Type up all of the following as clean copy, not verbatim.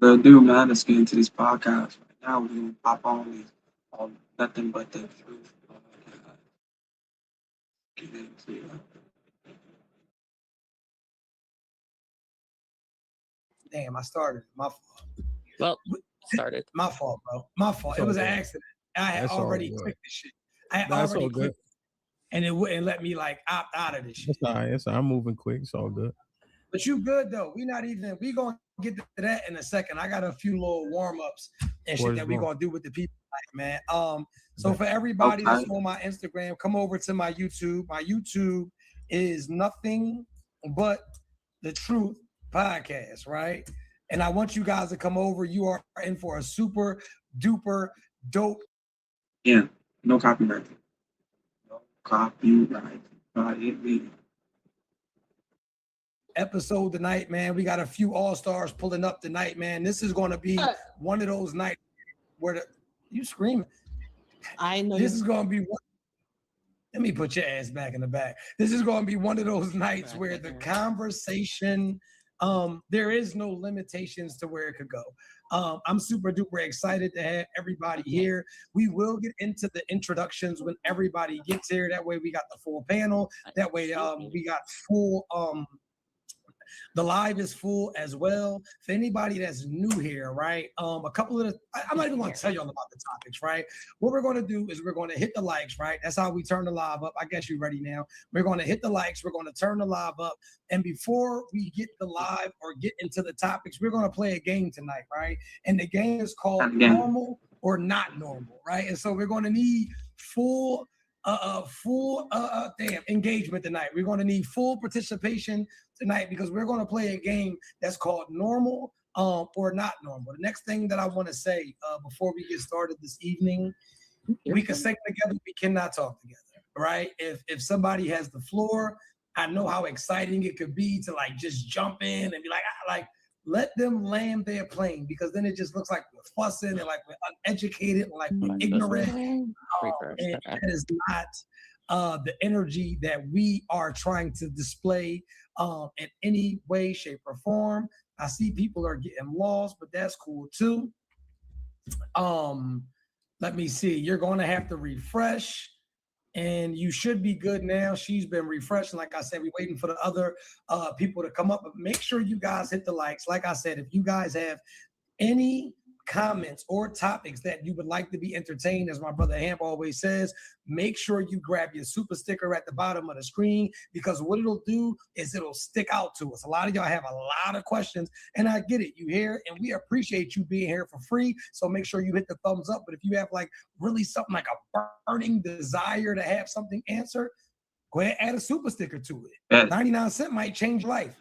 Well, do man, let's get into this podcast right now. We're gonna pop on nothing but the truth. Oh my God, get into it. Damn, I started. My fault. Well, started. My fault, bro. My fault. It's It all was an good. accident. I had That's all already good. clicked the shit. I had That's already all good. clicked and it wouldn't let me like opt out of this shit. It's all right. I'm moving quick. It's all good. But you good though. We gonna get to that in a second. I got a few little warm-ups and shit What is that we wrong? gonna do with the people tonight, man. So for everybody Okay. that's on my Instagram, come over to my YouTube. My YouTube is nothing but the truth podcast, right? And I want you guys to come over. You are in for a super duper dope Yeah, no copyright. No copyright. God, hit me. episode tonight, man. We got a few all-stars pulling up tonight, man. This is going to be one of those nights where you screaming. I know This is going to be one. Let me put your ass back in the back. This is going to be one of those nights where the conversation, there is no limitations to where it could go. I'm super duper excited to have everybody here. We will get into the introductions when everybody gets here. That way we got the full panel. That way we got full the live is full as well. For anybody that's new here, right? A couple of I'm not even going to tell you all about the topics, right? What we're going to do is we're going to hit the likes, right? That's how we turn the live up. I guess you're ready now. We're going to hit the likes. We're going to turn the live up. And before we get the live or get into the topics, we're going to play a game tonight, right? And the game is called Normal or Not Normal, right? And so we're going to need full engagement tonight. We're going to need full participation tonight because we're going to play a game that's called Normal or Not Normal. The next thing that I want to say before we get started this evening, we can sing together, we cannot talk together, right? If somebody has the floor, I know how exciting it could be to like just jump in and be like, let them land their plane, because then it just looks like we're fussing and like we're uneducated and like we're ignorant. And that is not the energy that we are trying to display in any way, shape, or form. I see people are getting lost, but that's cool too. Let me see. You're going to have to refresh. And you should be good now. She's been refreshing. Like I said, we're waiting for the other people to come up. But make sure you guys hit the likes. Like I said, if you guys have any comments or topics that you would like to be entertained, as my brother Hamp always says, make sure you grab your super sticker at the bottom of the screen, because what it'll do is it'll stick out to us. A lot of y'all have a lot of questions, and I get it. You here, and we appreciate you being here for free. So make sure you hit the thumbs up. But if you have like really something like a burning desire to have something answered, go ahead, add a super sticker to it. Yeah. 99 cents might change life.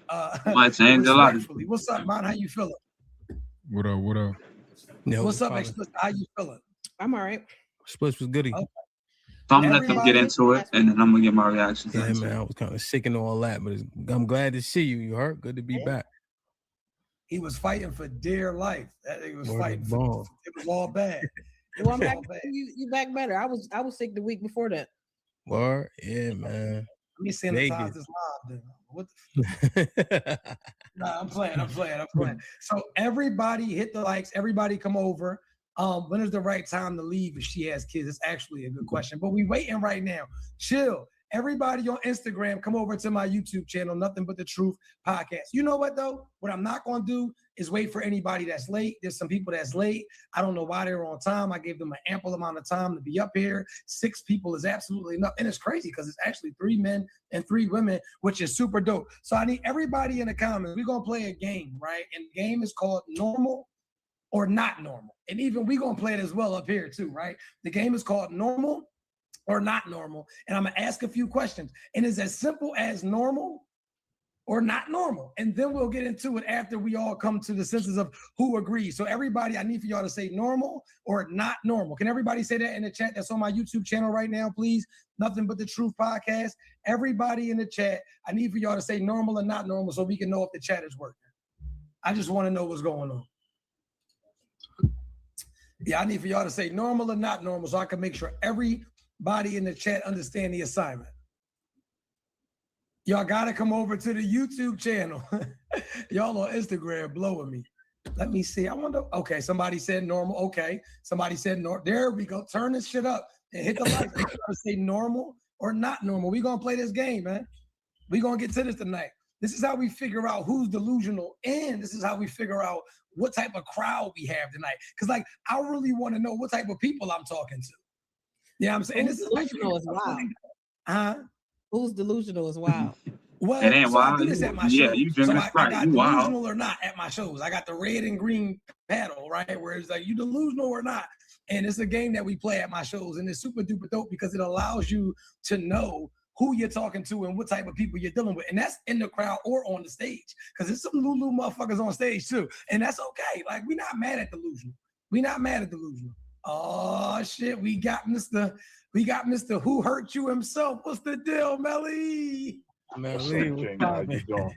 Might change a lot. What's up, man? How you feeling? What up? What up? No, What's up, Explicit? How you feeling? I'm all right. Splits was goody. Okay. So I'm gonna let them get into it, and then I'm gonna get my reactions. Yeah, man, I was kind of sick and all that, but I'm glad to see you. You hurt? Good to be back. He was fighting for dear life. He was fighting for. Ball. It was all bad. Well, I'm back. You back better. I was sick the week before that. Word? Yeah, man. Let me sanitize this live then. What the Nah, I'm playing. So everybody hit the likes. Everybody come over. When is the right time to leave if she has kids? It's actually a good question. But we waiting right now. Chill. Everybody on Instagram, come over to my YouTube channel, Nothing But the Truth Podcast. You know what, though? What I'm not going to do is wait for anybody that's late. There's some people that's late. I don't know why they're on time. I gave them an ample amount of time to be up here. 6 people is absolutely enough. And it's crazy because it's actually 3 men and 3 women, which is super dope. So I need everybody in the comments. We're going to play a game, right? And the game is called Normal or Not Normal. And even we're going to play it as well up here too, right? The game is called Normal or Not Normal. And I'm going to ask a few questions. And it's as simple as normal or not normal. And then we'll get into it after we all come to the senses of who agrees. So everybody, I need for y'all to say normal or not normal. Can everybody say that in the chat that's on my YouTube channel right now, please? Nothing But the Truth Podcast. Everybody in the chat, I need for y'all to say normal or not normal so we can know if the chat is working. I just want to know what's going on. Yeah, I need for y'all to say normal or not normal so I can make sure everybody in the chat understand the assignment. Y'all got to come over to the YouTube channel. Y'all on Instagram blowing me. Let me see. I wonder. Okay, somebody said normal. Okay, somebody said normal. There we go. Turn this shit up and hit the lights. I'm gonna say normal or not normal. We gonna play this game, man. We gonna get to this tonight. This is how we figure out who's delusional, and this is how we figure out what type of crowd we have tonight. Because, like, I really want to know what type of people I'm talking to. Yeah, you know I'm saying Who's this delusional is wild. Huh? Who's delusional is wild. Well, It ain't so I wild. do this at my Yeah, shows. you So drinking I Sprite. got You wild. delusional or not at my shows. I got the red and green paddle, right? Where it's like, you delusional or not. And it's a game that we play at my shows. And it's super duper dope because it allows you to know who you're talking to and what type of people you're dealing with. And that's in the crowd or on the stage. Because there's some Lulu motherfuckers on stage too. And that's okay. Like, we're not mad at delusional. We're not mad at delusional. Oh shit, we got Mr. Who Hurt You himself. What's the deal, Melly? Man, What's Lee, up, what's King? How you poppin'? doing?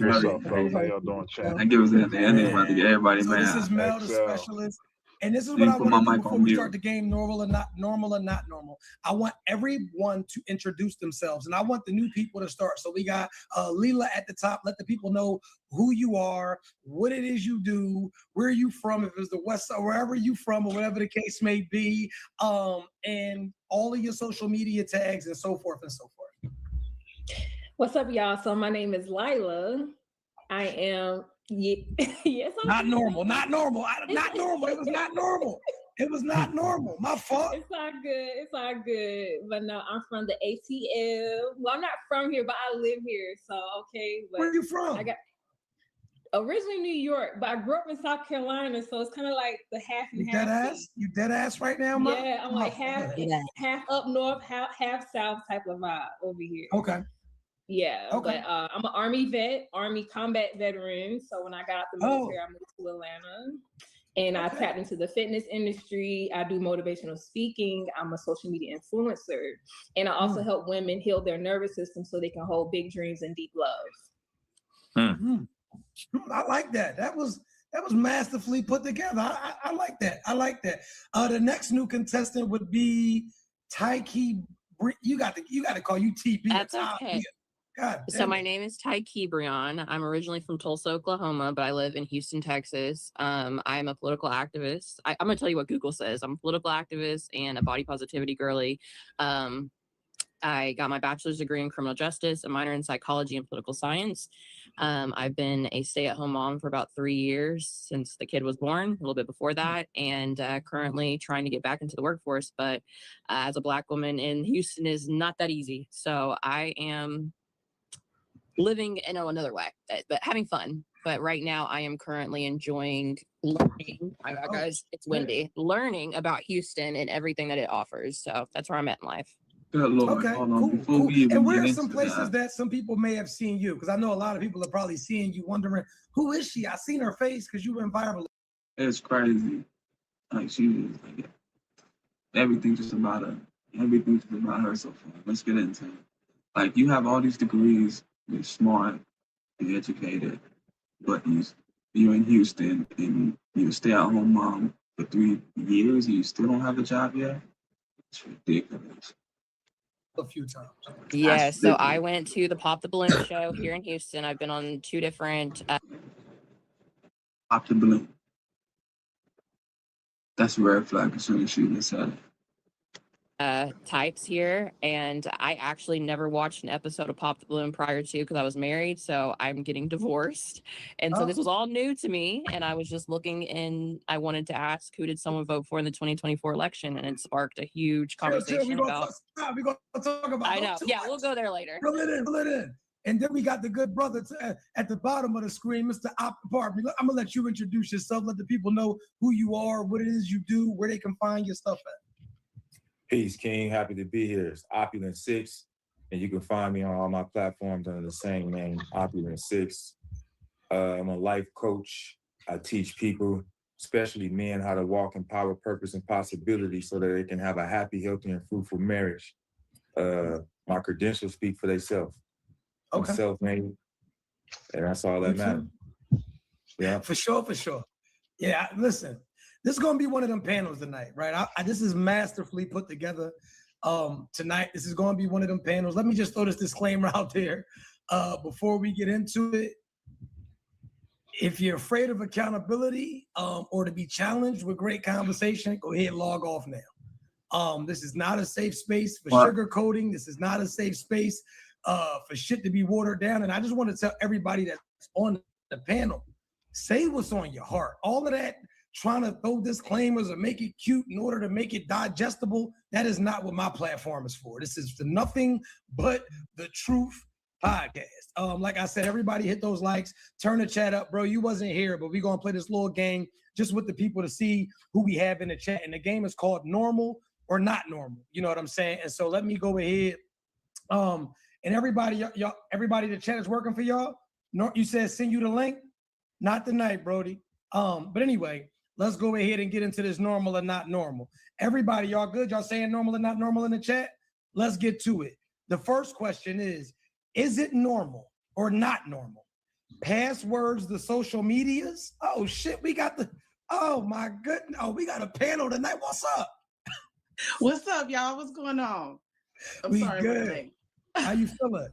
Melly, What's up, fellas? How y'all doing, champ? I give us at the end about to get everybody So mad. this is Mel, the XL. specialist. And this is Let what me I put want my to do mic before on we mute. start the game, normal or not normal. I want everyone to introduce themselves, and I want the new people to start. So we got Leela at the top. Let the people know who you are, what it is you do, where you from, if it's the West Side, wherever you from, or whatever the case may be, and all of your social media tags and so forth and so forth. What's up, y'all? So my name is Lila. I am yes. Not normal. Not normal. Not normal. It was not normal. It was not normal. My fault. It's all good. It's all good. But no, I'm from the ATL. Well, I'm not from here, but I live here. So okay. But Where are you from? I got originally New York, but I grew up in South Carolina, so it's kind of like the half and You half. dead ass? thing. You dead ass right now, man? Yeah, I'm like half up north, half south type of vibe over here. Okay. Yeah, Okay. but I'm an Army vet, Army combat veteran. So when I got out the military, I moved to Atlanta, and I tapped into the fitness industry. I do motivational speaking. I'm a social media influencer, and I also help women heal their nervous system so they can hold big dreams and deep love. I like that. That was masterfully put together. I like that. I like that. The next new contestant would be Tyke. You got to call you TB. That's okay. God, so my name is Ty Kebrion. I'm originally from Tulsa, Oklahoma, but I live in Houston, Texas. I'm a political activist. I'm going to tell you what Google says. I'm a political activist and a body positivity girly. I got my bachelor's degree in criminal justice, a minor in psychology and political science. I've been a stay-at-home mom for about 3 years since the kid was born, a little bit before that, and currently trying to get back into the workforce. But as a Black woman in Houston is not that easy. So I am living in another way, but having fun. But right now I am currently enjoying learning. Guys, it's windy. Learning about Houston and everything that it offers. So that's where I'm at in life. Good Lord. Okay, Hold on. cool. Before we even And where get are some into places that some people may have seen you? Because I know a lot of people are probably seeing you, wondering who is she? I seen her face because you went viral. It's crazy. Like, she was like, everything just about her. Everything just about her so far. Let's get into it. Like, you have all these degrees. You're smart. You're educated. But you're in Houston and you're a stay-at-home mom for 3 years and you still don't have a job yet? It's ridiculous. A few times. Yeah, so I went to the Pop the Balloon show here in Houston. I've been on 2 different Pop the Balloon. That's a red flag as soon as she even said it. types here, and I actually never watched an episode of Pop the Balloon prior to, because I was married, so I'm getting divorced, and so this was all new to me, and I was just looking, and I wanted to ask, who did someone vote for in the 2024 election, and it sparked a huge conversation about. We're gonna talk about. I know. Yeah, we'll go there later. Fill it in. And then we got the good brother at the bottom of the screen, Mr. Pardon me. I'm gonna let you introduce yourself. Let the people know who you are, what it is you do, where they can find your stuff at. Peace, King. Happy to be here. It's Opulent 6, and you can find me on all my platforms under the same name, Opulent 6. I'm a life coach. I teach people, especially men, how to walk in power, purpose, and possibility so that they can have a happy, healthy, and fruitful marriage. My credentials speak for themselves. Okay. I'm self-made, and that's all that matters. Yeah. For sure. Yeah, listen. This is going to be one of them panels tonight, right? This is masterfully put together tonight. This is going to be one of them panels. Let me just throw this disclaimer out there before we get into it. If you're afraid of accountability or to be challenged with great conversation, go ahead and log off now. This is not a safe space for sugarcoating. This is not a safe space for shit to be watered down. And I just want to tell everybody that's on the panel, say what's on your heart. All of that trying to throw disclaimers or make it cute in order to make it digestible, that is not what my platform is for. This is the Nothing But the Truth podcast. Like I said, everybody hit those likes, turn the chat up. Bro, you wasn't here, but we're going to play this little game just with the people to see who we have in the chat. And the game is called Normal or Not Normal. You know what I'm saying? And so let me go ahead. And everybody, everybody, the chat is working for y'all. You said send you the link. Not tonight, Brody. But anyway, let's go ahead and get into this normal or not normal. Everybody, y'all good? Y'all saying normal or not normal in the chat? Let's get to it. The first question is it normal or not normal? Passwords, the social medias? Oh shit, oh my goodness. Oh, we got a panel tonight. What's up? What's up, y'all? What's going on? I'm sorry. Good. How you feeling?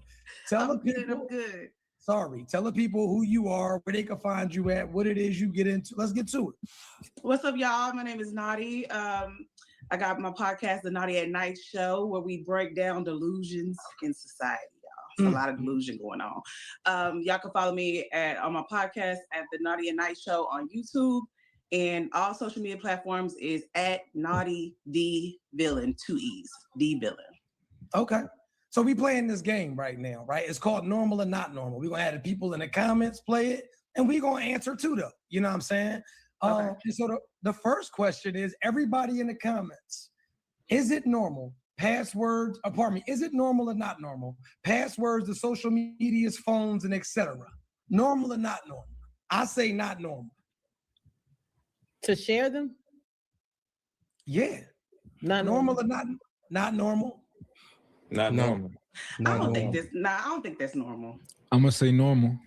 I'm good. Sorry. Tell the people who you are, where they can find you at, what it is you get into. Let's get to it. What's up, y'all? My name is Naughty. I got my podcast, The Naughty at Night Show, where we break down delusions in society, y'all. It's a lot of delusion going on. Y'all can follow me on my podcast at The Naughty at Night Show on YouTube. And all social media platforms is at Naughty the Villain, 2 E's, the Villain. Okay. So we playing this game right now, right? It's called Normal or Not Normal. We're going to have the people in the comments play it, and we're going to answer too, though. You know what I'm saying? Okay. So the first question is, everybody in the comments, is it normal? Passwords, is it normal or not normal? Passwords, the social medias, phones, and etc. Normal or not normal? I say not normal. To share them? Yeah. Not normal or not normal? Not normal. I don't think that's normal. I'm gonna say normal.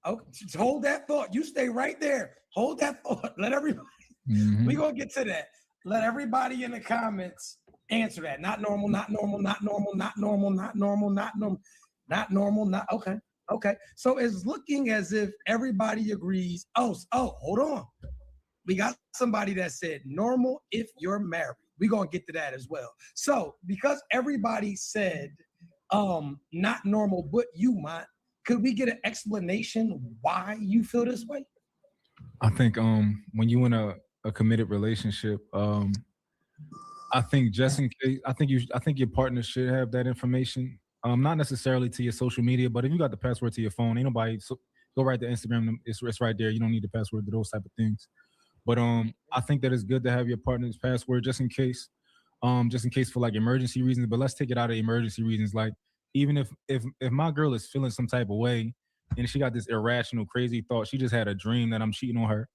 Okay, just hold that thought. You stay right there. Hold that thought. Let everybody. We're gonna get to that. Let everybody in the comments answer that. Not normal, not normal, not normal, not normal, not normal, not normal, not normal, not okay. Okay. So it's looking as if everybody agrees. Oh, hold on. We got somebody that said normal if you're married. We're going to get to that as well. So because everybody said not normal, but you might, could we get an explanation why you feel this way? I think when you in a committed relationship, I think just in case, I think your partner should have that information. Not necessarily to your social media, but if you got the password to your phone, ain't nobody, so go right to Instagram. It's right there. You don't need the password to those type of things. But I think that it's good to have your partner's password just in case for like emergency reasons. But let's take it out of emergency reasons. Like even if my girl is feeling some type of way and she got this irrational, crazy thought, she just had a dream that I'm cheating on her.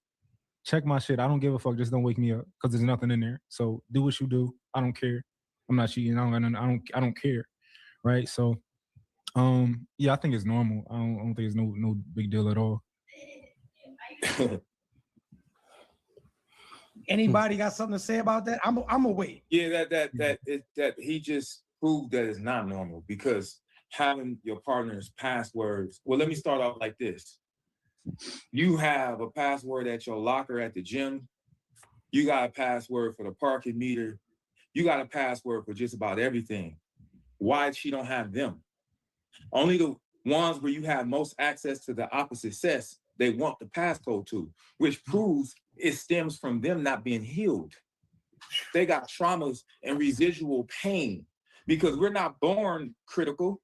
Check my shit. I don't give a fuck. Just don't wake me up because there's nothing in there. So do what you do. I don't care. I'm not cheating. I don't care. Right. So yeah, I think it's normal. I don't think it's no big deal at all. Anybody got something to say about that? I'm gonna wait. Yeah, that he just proved that it's not normal because having your partner's passwords. Well, let me start off like this. You have a password at your locker at the gym. You got a password for the parking meter. You got a password for just about everything. Why she don't have them? Only the ones where you have most access to the opposite sex, they want the passcode to, which proves it stems from them not being healed. They got traumas and residual pain because we're not born critical.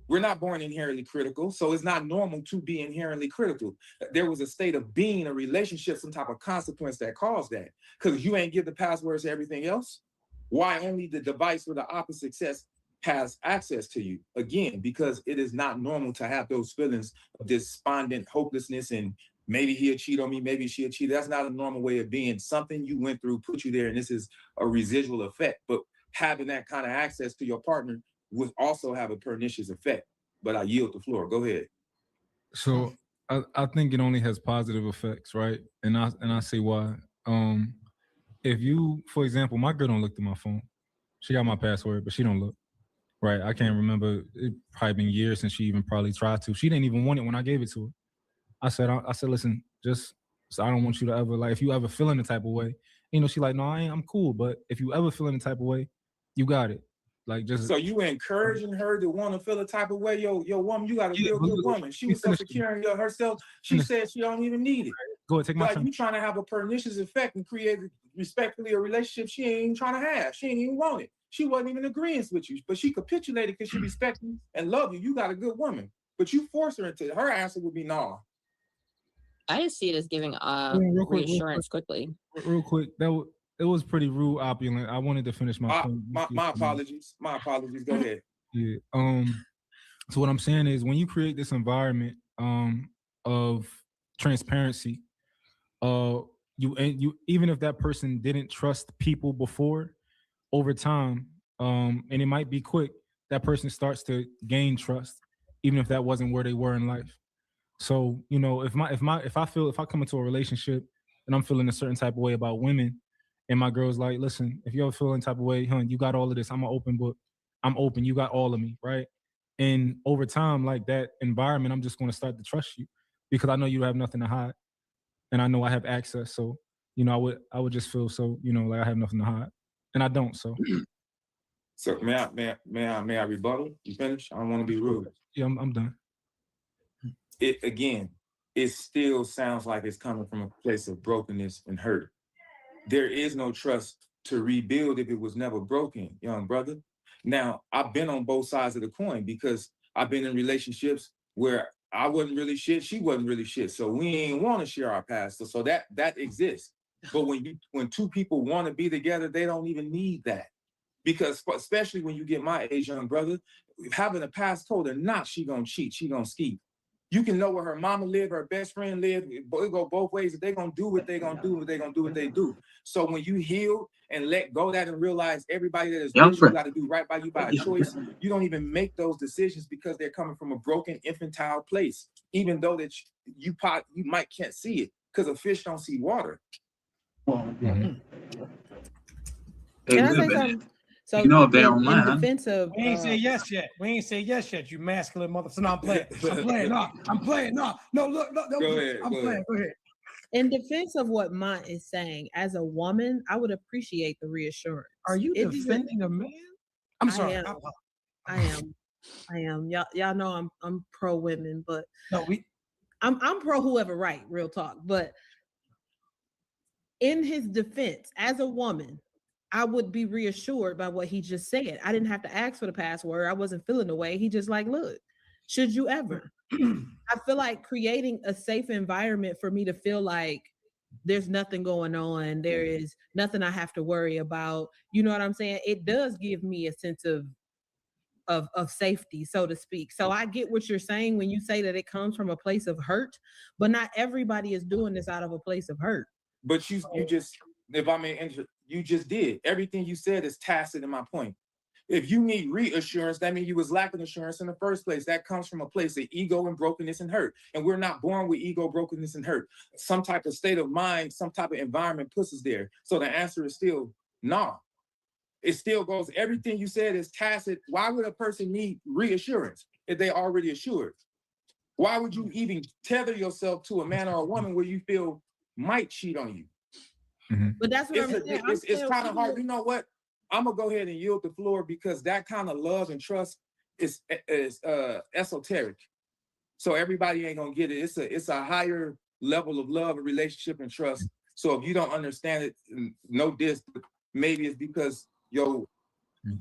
We're not born inherently critical. So it's not normal to be inherently critical. There was a state of being, a relationship, some type of consequence that caused that. Because you ain't give the passwords to everything else. Why only the device with the opposite sex has access to you? Again, because it is not normal to have those feelings of despondent hopelessness and maybe he'll cheat on me, maybe she'll cheat. That's not a normal way of being. Something you went through put you there, and this is a residual effect. But having that kind of access to your partner would also have a pernicious effect. But I yield the floor. Go ahead. So I think it only has positive effects, right? And I say why. If you, for example, my girl don't look through my phone. She got my password, but she don't look. Right? I can't remember. It probably been years since she even probably tried to. She didn't even want it when I gave it to her. I said, listen, just so I don't want you to ever, like, if you ever feel in the type of way, she like, no, I'm cool. But if you ever feel in the type of way, you got it. Like, just. So you encouraging her to want to feel a type of way? Yo, woman, you got a real good woman. She was so secure in herself. She said she don't even need it. Go ahead, take my time. You trying to have a pernicious effect and create respectfully a relationship she ain't even trying to have. She ain't even want it. She wasn't even agreeing with you, but she capitulated because she respects you and love you. You got a good woman, but you force her into it. Her answer would be no. I just see it as giving reassurance quickly. Real quick, it was pretty rude, Opulent. I wanted to finish my point. My apologies. My apologies. Go ahead. Yeah. So what I'm saying is, when you create this environment of transparency, you even if that person didn't trust people before, over time, and it might be quick, that person starts to gain trust, even if that wasn't where they were in life. So, if I come into a relationship and I'm feeling a certain type of way about women, and my girl's like, listen, if you ever feel any type of way, hun, you got all of this. I'm an open book. I'm open. You got all of me, right? And over time, like that environment, I'm just going to start to trust you because I know you have nothing to hide, and I know I have access. So, I would just feel so, like I have nothing to hide, and I don't. So, so may I rebuttal? You finished? I don't want to be rude. Yeah, I'm done. It still sounds like it's coming from a place of brokenness and hurt. There is no trust to rebuild if it was never broken, young brother. Now, I've been on both sides of the coin because I've been in relationships where I wasn't really shit, she wasn't really shit. So we ain't want to share our past. So that exists. But when two people want to be together, they don't even need that. Because especially when you get my age, young brother, having a past told her not, she gonna cheat, she gonna ski. You can know where her mama live, her best friend live. It go both ways. If they're gonna do what they're gonna do, they're gonna do what they do. So when you heal and let go of that and realize everybody that is with you got to do right by you by a choice, you don't even make those decisions because they're coming from a broken, infantile place. Even though that you might can't see it because a fish don't see water. Can I say something? So if they don't in defense of, we ain't say yes yet. We ain't say yes yet. You masculine mother. So no, I'm playing. I'm playing. No, look. Go ahead. I'm playing. Go ahead. In defense of what Mont is saying, as a woman, I would appreciate the reassurance. Are you defending a man? I'm sorry. I am. Y'all know I'm pro women, but no, I'm pro whoever, right? Real talk. But in his defense, as a woman, I would be reassured by what he just said. I didn't have to ask for the password. I wasn't feeling the way. He just like, look, should you ever? I feel like creating a safe environment for me to feel like there's nothing going on. There is nothing I have to worry about. You know what I'm saying? It does give me a sense of safety, so to speak. So I get what you're saying when you say that it comes from a place of hurt, but not everybody is doing this out of a place of hurt. But you just, if I may enter, you just did. Everything you said is tacit in my point. If you need reassurance, that means you was lacking assurance in the first place. That comes from a place of ego and brokenness and hurt. And we're not born with ego, brokenness, and hurt. Some type of state of mind, some type of environment puts us there. So the answer is still no. It still goes, everything you said is tacit. Why would a person need reassurance if they already assured? Why would you even tether yourself to a man or a woman where you feel might cheat on you? Mm-hmm. But that's what it's kind of hard. You know what? I'm gonna go ahead and yield the floor because that kind of love and trust is esoteric. So everybody ain't gonna get it. It's a higher level of love and relationship and trust. So if you don't understand it, no diss. Maybe it's because your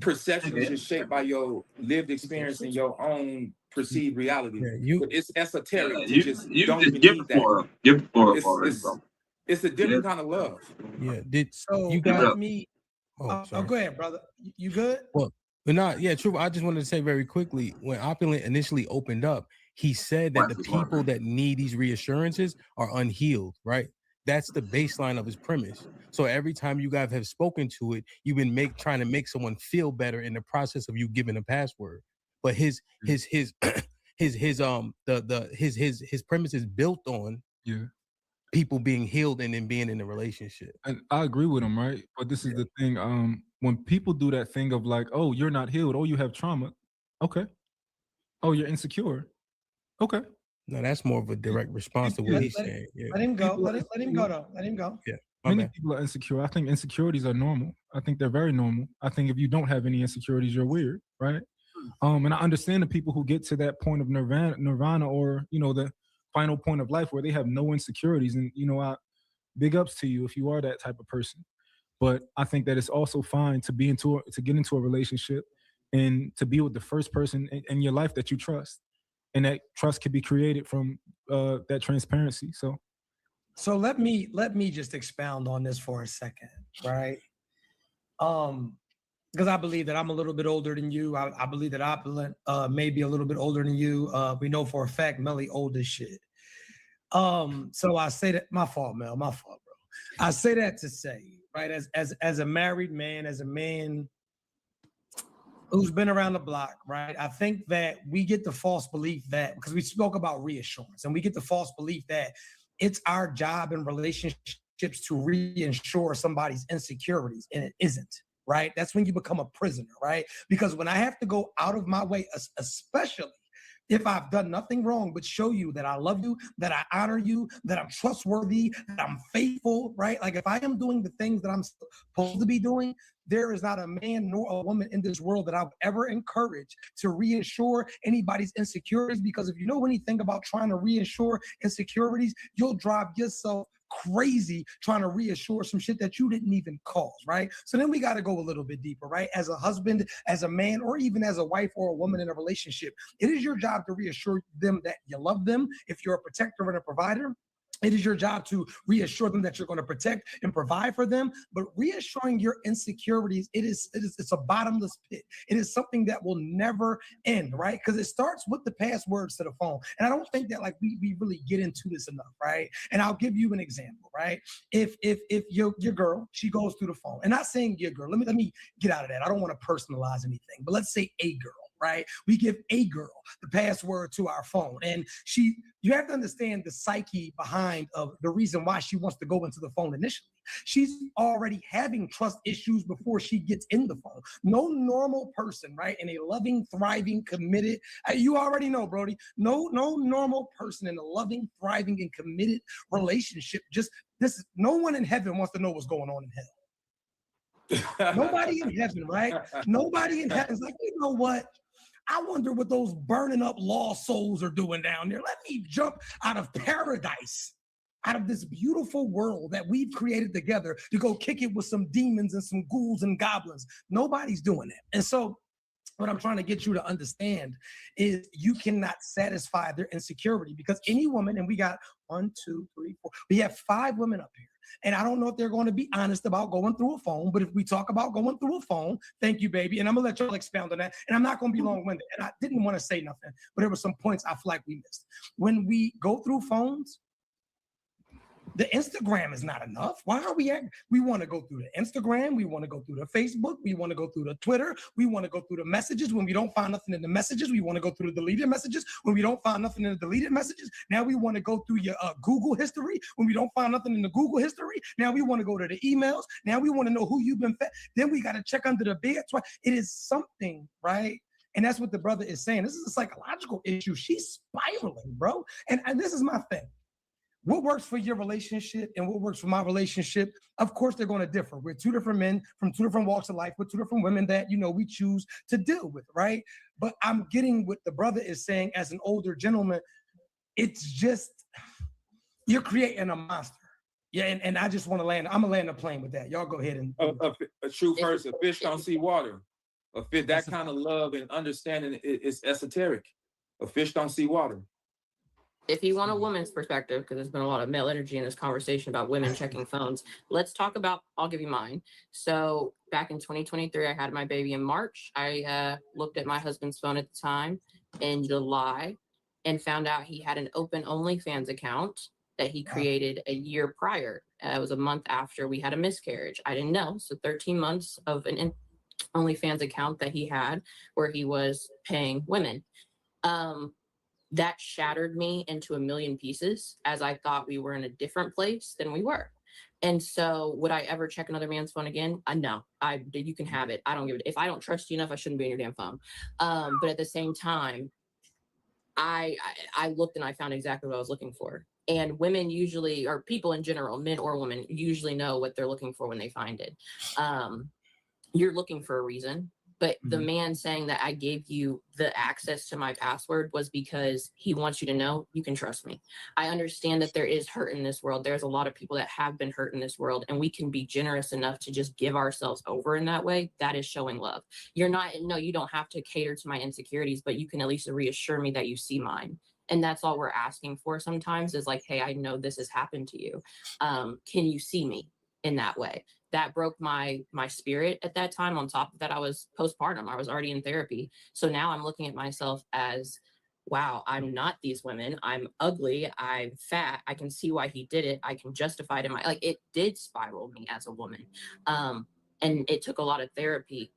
perception is just shaped by your lived experience and your own perceived reality. But it's esoteric. You don't even need that. It's a different kind of love. Yeah. You got me? Go ahead, brother. You good? Well, but not. Yeah, true. I just wanted to say very quickly, when Opulent initially opened up, he said that the people that need these reassurances are unhealed, right? That's the baseline of his premise. So every time you guys have spoken to it, you've been trying to make someone feel better in the process of you giving a password. But his premise is built on people being healed and then being in a relationship. And I agree with him, right? But this is the thing. When people do that thing of like, oh, you're not healed, oh, you have trauma. Okay. Oh, you're insecure. Okay. No, that's more of a direct response to what he's saying. Yeah. Let him go. Let him go though. Let him go. Yeah. Many people are insecure. I think insecurities are normal. I think they're very normal. I think if you don't have any insecurities, you're weird, right? And I understand the people who get to that point of nirvana, or the final point of life where they have no insecurities. And big ups to you if you are that type of person. But I think that it's also fine to get into a relationship and to be with the first person in your life that you trust, and that trust can be created from that transparency. So let me just expound on this for a second, right? Because I believe that I'm a little bit older than you. I believe that Opulent may be a little bit older than you. We know for a fact Melly old as shit. So I say that, my fault, Mel, my fault, bro. I say that to say, right, as a married man, as a man who's been around the block, right? I think that we get the false belief that, because we spoke about reassurance, and we get the false belief that it's our job in relationships to reinsure somebody's insecurities, and it isn't, right? That's when you become a prisoner, right? Because when I have to go out of my way, especially if I've done nothing wrong but show you that I love you, that I honor you, that I'm trustworthy, that I'm faithful, right? Like if I am doing the things that I'm supposed to be doing, there is not a man nor a woman in this world that I would ever encourage to reinsure anybody's insecurities, because if you know anything about trying to reinsure insecurities, you'll drive yourself crazy trying to reassure some shit that you didn't even cause, right? So then we got to go a little bit deeper, right? As a husband, as a man, or even as a wife or a woman in a relationship, it is your job to reassure them that you love them. If you're a protector and a provider, it is your job to reassure them that you're going to protect and provide for them. But reassuring your insecurities, it's a bottomless pit. It is something that will never end, right? Because it starts with the passwords to the phone. And I don't think that like we really get into this enough, right? And I'll give you an example, right? If your girl, she goes through the phone, and not saying your girl, let me get out of that. I don't want to personalize anything, but let's say a girl. Right? We give a girl the password to our phone, and you have to understand the psyche behind of the reason why she wants to go into the phone initially. She's already having trust issues before she gets in the phone. No normal person, right, in a loving, thriving, committed, you already know, Brody, no normal person in a loving, thriving, and committed relationship, no one in heaven wants to know what's going on in hell. Nobody in heaven, right? Nobody in heaven's like, you know what? I wonder what those burning up lost souls are doing down there. Let me jump out of paradise, out of this beautiful world that we've created together, to go kick it with some demons and some ghouls and goblins. Nobody's doing that. And so what I'm trying to get you to understand is you cannot satisfy their insecurity, because any woman, and we got 1, 2, 3, 4, we have 5 women up here. And I don't know if they're going to be honest about going through a phone, but if we talk about going through a phone, thank you, baby. And I'm going to let y'all expound on that. And I'm not going to be long-winded. And I didn't want to say nothing, but there were some points I feel like we missed. When we go through phones, the Instagram is not enough. Why are we want to go through the Instagram. We want to go through the Facebook. We want to go through the Twitter. We want to go through the messages. When we don't find nothing in the messages, we want to go through the deleted messages. When we don't find nothing in the deleted messages, now we want to go through your Google history. When we don't find nothing in the Google history, now we want to go to the emails. Now we want to know who you've been fed. Then we got to check under the bed. It is something, right? And that's what the brother is saying. This is a psychological issue. She's spiraling, bro. And this is my thing. What works for your relationship and what works for my relationship, of course, they're going to differ. We're 2 different men from 2 different walks of life with 2 different women that, we choose to deal with, right? But I'm getting what the brother is saying as an older gentleman. It's just, you're creating a monster. Yeah, and I just want to I'm going to land a plane with that. Y'all go ahead and. A true person, a fish don't see water. A fish, that kind of love and understanding is esoteric. A fish don't see water. If you want a woman's perspective, because there's been a lot of male energy in this conversation about women checking phones, let's talk about, I'll give you mine. So back in 2023, I had my baby in March. I looked at my husband's phone at the time in July and found out he had an open OnlyFans account that he created a year prior. It was a month after we had a miscarriage. I didn't know. So 13 months of an OnlyFans account that he had where he was paying women. That shattered me into a million pieces, as I thought we were in a different place than we were. And so would I ever check another man's phone again? No, you can have it. I don't give it. If I don't trust you enough, I shouldn't be on your damn phone. But at the same time, I looked and I found exactly what I was looking for. And women usually, or people in general, men or women, usually know what they're looking for when they find it. You're looking for a reason. But the man saying that I gave you the access to my password was because he wants you to know you can trust me. I understand that there is hurt in this world. There's a lot of people that have been hurt in this world, and we can be generous enough to just give ourselves over in that way. That is showing love. You don't have to cater to my insecurities, but you can at least reassure me that you see mine. And that's all we're asking for sometimes is like, hey, I know this has happened to you. Can you see me in that way? That broke my spirit at that time. On top of that, I was postpartum. I was already in therapy. So now I'm looking at myself as, wow, I'm not these women. I'm ugly. I'm fat. I can see why he did it. I can justify it in it did spiral me as a woman. And it took a lot of therapy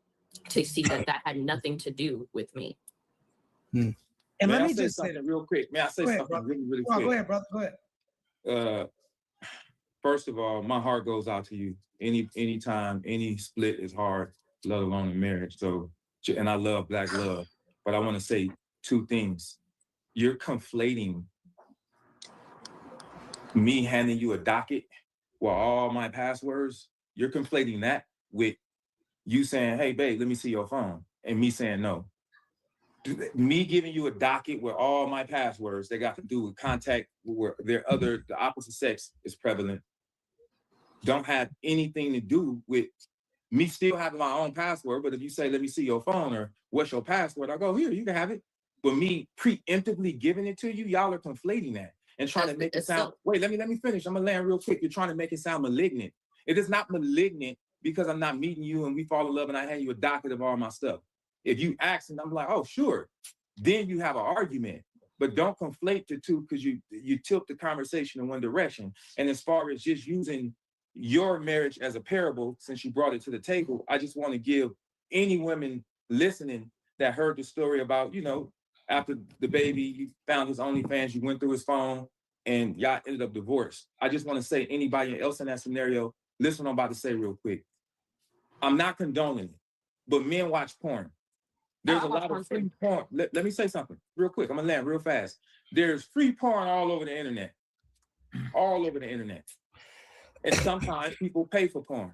to see that had nothing to do with me. And let me just say something real quick. May I say something really quick? Go ahead, brother. Go ahead. First of all, my heart goes out to you. Anytime any split is hard, let alone a marriage. So, and I love Black love, but I want to say two things. You're conflating me handing you a docket with all my passwords. You're conflating that with you saying, "Hey, babe, let me see your phone," and me saying no. Me giving you a docket with all my passwords that got to do with contact where the opposite sex is prevalent, don't have anything to do with me still having my own password. But if you say, let me see your phone or what's your password, I go, here, you can have it. But me preemptively giving it to you, y'all are conflating that and trying to make it sound, wait, let me finish. I'm gonna land real quick. You're trying to make it sound malignant. It is not malignant because I'm not meeting you and we fall in love and I hand you a docket of all my stuff. If you ask and I'm like, oh, sure, then you have an argument. But don't conflate the two because you tilt the conversation in one direction. And as far as just using your marriage as a parable, since you brought it to the table, I just want to give any women listening that heard the story about, after the baby, you found his OnlyFans, you went through his phone, and y'all ended up divorced. I just want to say anybody else in that scenario, listen what I'm about to say real quick. I'm not condoning it, but men watch porn. There's a lot of free porn. Let me say something real quick. I'm gonna land real fast. There's free porn all over the internet. All over the internet. And sometimes people pay for porn.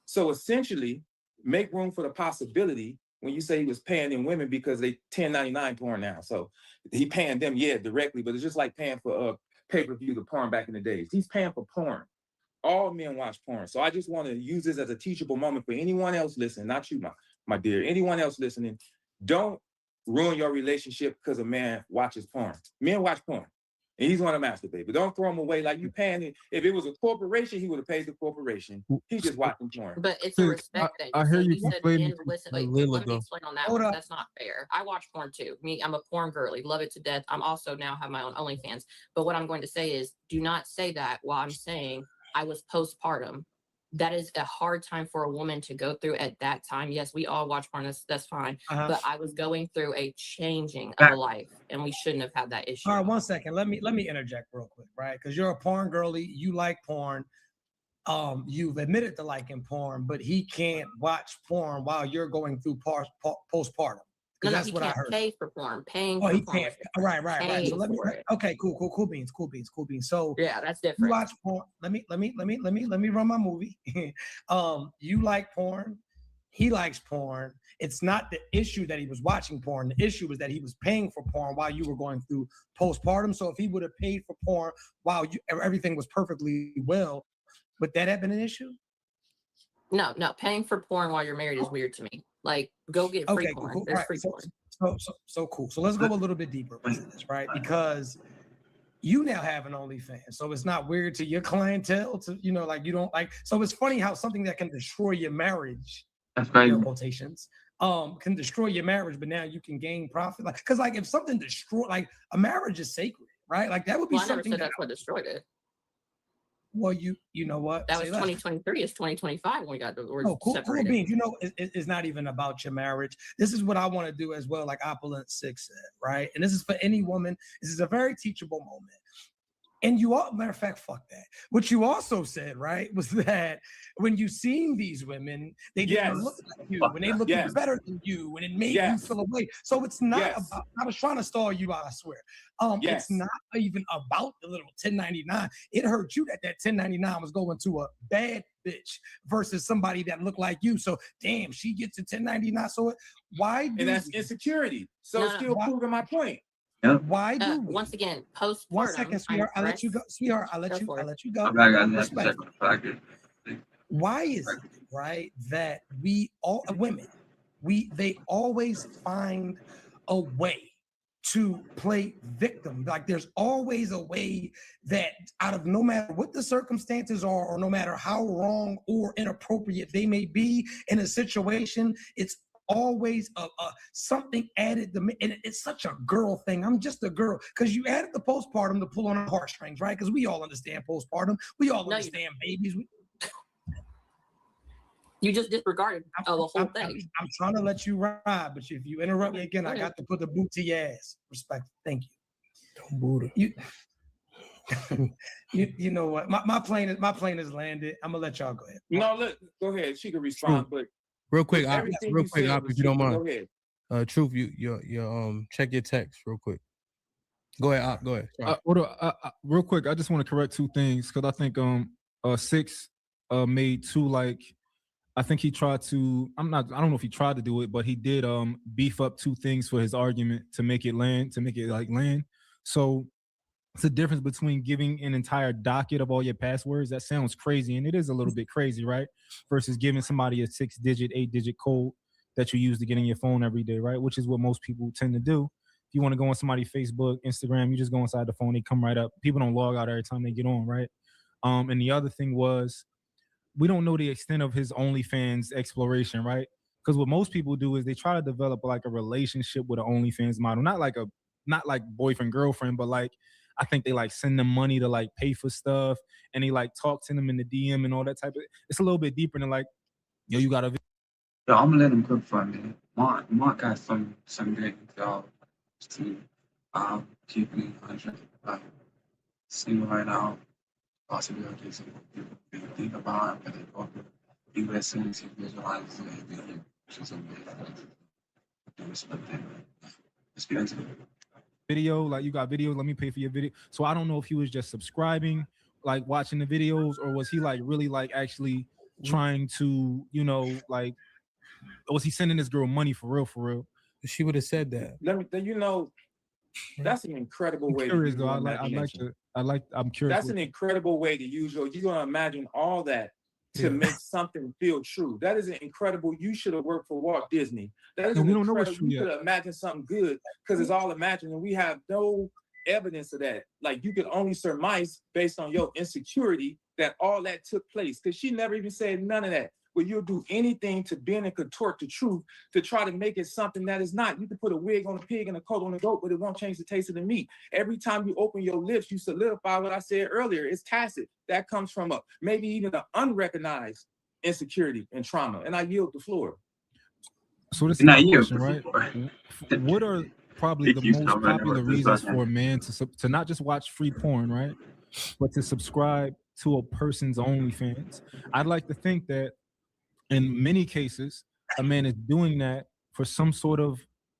So essentially, make room for the possibility when you say he was paying them women because they 1099 porn now. So he paying them, directly, but it's just like paying for pay-per-view the porn back in the days. He's paying for porn. All men watch porn. So I just want to use this as a teachable moment for anyone else listening, not you, my dear, anyone else listening. Don't ruin your relationship because a man watches porn. Men watch porn. And he's going to masturbate, but don't throw him away like you paying it. If it was a corporation, he would have paid the corporation. He's just watching porn. But it's a respect thing. I hear you said men listen. Wait, let me explain on that one. That's not fair. I watch porn too. I'm a porn girly, love it to death. I'm also now have my own OnlyFans. But what I'm going to say is, do not say that while I'm saying I was postpartum. That is a hard time for a woman to go through at that time. Yes, we all watch porn. That's fine. But I was going through a changing of a life, and we shouldn't have had that issue. All right, 1 second. Let me interject real quick, right? Because you're a porn girly. You like porn. You've admitted to liking porn, but he can't watch porn while you're going through postpartum. No, that's what I heard. Pay for porn. Paying for he porn. can't. Right. So let me. Okay, cool beans. So yeah, that's different. You watch porn. Let me run my movie. You like porn. He likes porn. It's not the issue that he was watching porn. The issue was that he was paying for porn while you were going through postpartum. So if he would have paid for porn while everything was perfectly well, would that have been an issue? No. Paying for porn while you're married is weird to me. Like, go get free porn. Cool. There's right. free porn. So cool. So let's go a little bit deeper into this, right? Because you now have an OnlyFans, so it's not weird to your clientele to, you don't like. So it's funny how something that can destroy your marriage, that's right, quotations, can destroy your marriage, but now you can gain profit. Because if something destroy, a marriage is sacred, right? Like that would be something. I never said that's what destroyed it. Well, you know what? That was 2023. It's 2025 when we got separated. Cool beans. It's not even about your marriage. This is what I want to do as well, like Opulent 6 said, right? And this is for any woman. This is a very teachable moment. And you all, matter of fact, fuck that. What you also said, right, was that when you seen these women, they didn't look like you, when they looked better than you, and it made you feel away. So it's not about, I was trying to stall you out, I swear. It's not even about the little 1099. It hurt you that 1099 was going to a bad bitch versus somebody that looked like you. So damn, she gets a 1099. So why do and that's insecurity. So still proving my point. Why do once again postpartum? 1 second, sweetheart. I'll let you go, sweetheart. I'll let you go. Why is it, right, that we all women, they always find a way to play victim? Like there's always a way that out of no matter what the circumstances are, or no matter how wrong or inappropriate they may be in a situation, it's always something added. And it's such a girl thing. I'm just a girl. Because you added the postpartum to pull on our heartstrings, right? Because we all understand postpartum. We all understand babies. You just disregarded the whole thing. I'm trying to let you ride, but if you interrupt me again, I got to put the boot to your ass. Respect. Thank you. Don't boot it. You know what? My plane is landed. I'm gonna let y'all go ahead. No, look, go ahead. She can respond, but real quick, if you don't mind. Go ahead. Truth, you check your text real quick. Go ahead, Go ahead. Real quick, I just want to correct two things because I think Six made two, like, I think he tried to. I don't know if he tried to do it, but he did beef up two things for his argument to make it land. So it's a difference between giving an entire docket of all your passwords. That sounds crazy, and it is a little bit crazy, right? Versus giving somebody a 6-digit, 8-digit code that you use to get in your phone every day, right? Which is what most people tend to do. If you want to go on somebody's Facebook, Instagram, you just go inside the phone, they come right up. People don't log out every time they get on, right? And the other thing was, we don't know the extent of his OnlyFans exploration, right? Because what most people do is they try to develop like a relationship with an OnlyFans model, not like boyfriend, girlfriend, but like, I think they like send them money to like pay for stuff, and they like talk to them in the DM and all that type of. It's a little bit deeper than like, yo, you got a. Yo, I'm gonna let him cook for a minute. Mark got some great y'all to keep me 100. Single right now, possibly I'll get some people think about it, but they go even as soon as he visualizes it, which is amazing. Let's get into it. Video, like you got videos, let me pay for your video. So I don't know if he was just subscribing, like watching the videos, or was he like really like actually trying to, like, was he sending this girl money for real? She would have said that. That's an incredible way. Curious, though. I'm curious. That's an incredible way to use you're gonna imagine all that to make something feel true. That is incredible. You should have worked for Walt Disney. That is we don't know what's true you yet. could have imagined something good because it's all imagined, and we have no evidence of that. Like you could only surmise based on your insecurity that all that took place. Because she never even said none of that. But you'll do anything to bend and contort the truth to try to make it something that is not. You can put a wig on a pig and a coat on a goat, but it won't change the taste of the meat. Every time you open your lips, you solidify what I said earlier. It's tacit. That comes from maybe even an unrecognized insecurity and trauma. And I yield the floor. So this is my question, right? What are probably the most popular reasons for a man to not just watch free porn, right? But to subscribe to a person's OnlyFans? I'd like to think that in many cases, a man is doing that for some sort of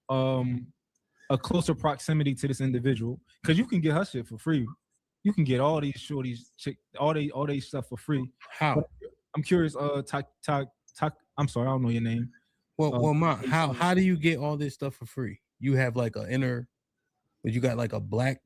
a closer proximity to this individual, because you can get her shit for free. You can get all these shorties, all these stuff for free. How? But I'm curious. I'm sorry, I don't know your name. Well, Ma, how do you get all this stuff for free? You have like you got like a black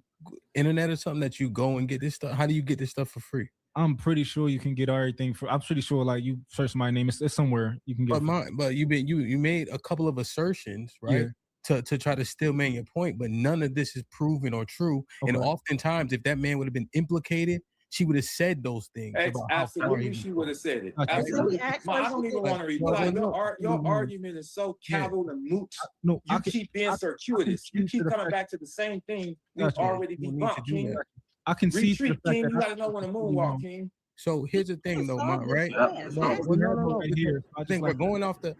internet or something that you go and get this stuff. How do you get this stuff for free? I'm pretty sure you can get everything I'm pretty sure like you search my name, it's somewhere you can get. But you made a couple of assertions, right? Yeah. To try to still make your point, but none of this is proven or true. Okay. And oftentimes, if that man would have been implicated, she would have said those things. Absolutely, she would have said it. Okay. Absolutely. I don't even want to reply. Your argument is so cavil and moot. No, you keep being circuitous. You keep coming back to the same thing we've already debunked, King. I can see. King, you gotta know when to moonwalk, King. So here's the thing, though, Ma, right? No. I think we're going off the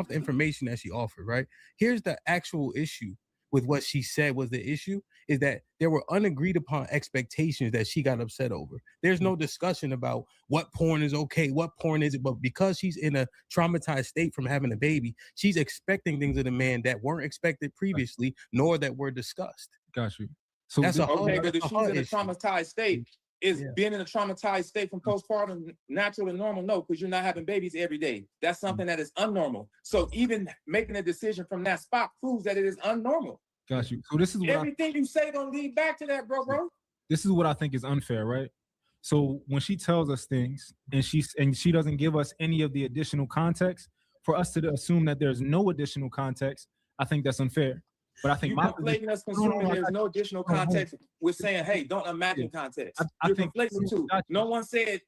information that she offered, right? Here's the actual issue with what she said was the issue is that there were unagreed upon expectations that she got upset over. There's no discussion about what porn is okay, what porn is it, but because she's in a traumatized state from having a baby, she's expecting things of the man that weren't expected previously, nor that were discussed. Got you. So That's Okay, but if she's in a issue. traumatized state, is being in a traumatized state from postpartum natural and normal? No, because you're not having babies every day. That's something that is unnormal. So even making a decision from that spot proves that it is unnormal. Got you. So this is what Everything you say gonna lead back to that, bro. This is what I think is unfair, right? So when she tells us things and she doesn't give us any of the additional context, for us to assume that there's no additional context, I think that's unfair. But I think You're conflating us consuming there's no additional context with saying, hey, don't imagine context. You're conflating the two. No one said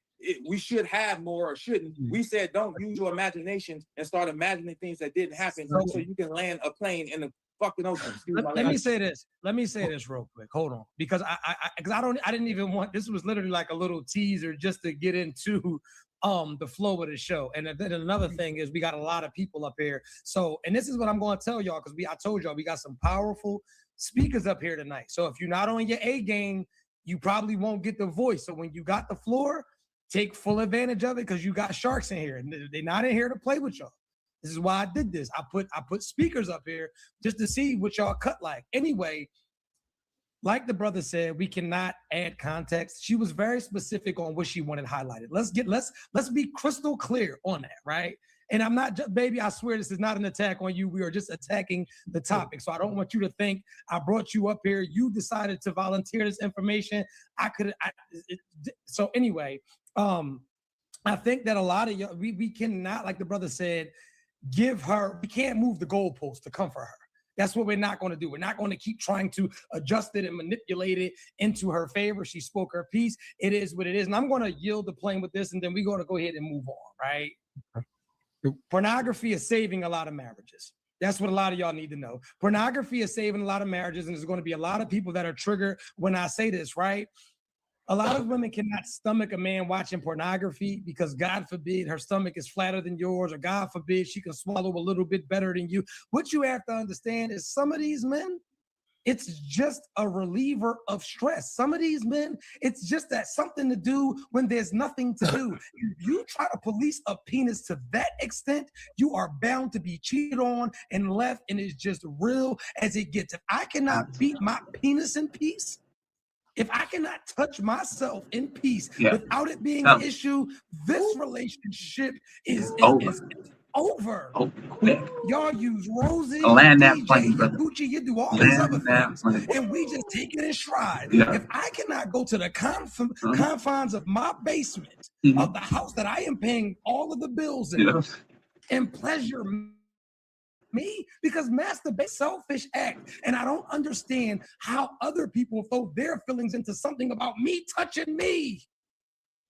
we should have more or shouldn't. We said don't use your imagination and start imagining things that didn't happen so you can land a plane in the fucking ocean. Let me say this. Let me say this real quick. Hold on, because I didn't even want. This was literally like a little teaser just to get into the flow of the show. And then another thing is we got a lot of people up here. So, and this is what I'm going to tell y'all, because I told y'all we got some powerful speakers up here tonight. So if you're not on your A game, you probably won't get the voice. So when you got the floor, take full advantage of it, because you got sharks in here and they're not in here to play with y'all. This is why I did this. I put speakers up here just to see what y'all cut like. Anyway, like the brother said, we cannot add context. She was very specific on what she wanted highlighted. Let's be crystal clear on that, right? And I'm not just, baby, I swear this is not an attack on you. We are just attacking the topic. So I don't want you to think I brought you up here. You decided to volunteer this information. So anyway, I think that a lot of y'all, we cannot, like the brother said, we can't move the goalpost to comfort her. That's what we're not going to do. We're not going to keep trying to adjust it and manipulate it into her favor. She spoke her piece. It is what it is. And I'm going to yield the plane with this, and then we're going to go ahead and move on, right? Pornography is saving a lot of marriages. That's what a lot of y'all need to know. Pornography is saving a lot of marriages, and there's going to be a lot of people that are triggered when I say this, right? A lot of women cannot stomach a man watching pornography because, God forbid, her stomach is flatter than yours, or God forbid, she can swallow a little bit better than you. What you have to understand is some of these men, it's just a reliever of stress. Some of these men, it's just that something to do when there's nothing to do. If you try to police a penis to that extent, you are bound to be cheated on and left, and it's just real as it gets. If I cannot beat my penis in peace, if I cannot touch myself in peace without it being an issue, this relationship is over. Oh, quick. Y'all use roses, Land that DJ, plane, you brother. Gucci, you do all these other things, plane. and we just take it in stride. Yeah. If I cannot go to the confines of my basement, Mhm. of the house that I am paying all of the bills in, and pleasure me, because masturbate, selfish act, and I don't understand how other people throw their feelings into something about me touching me.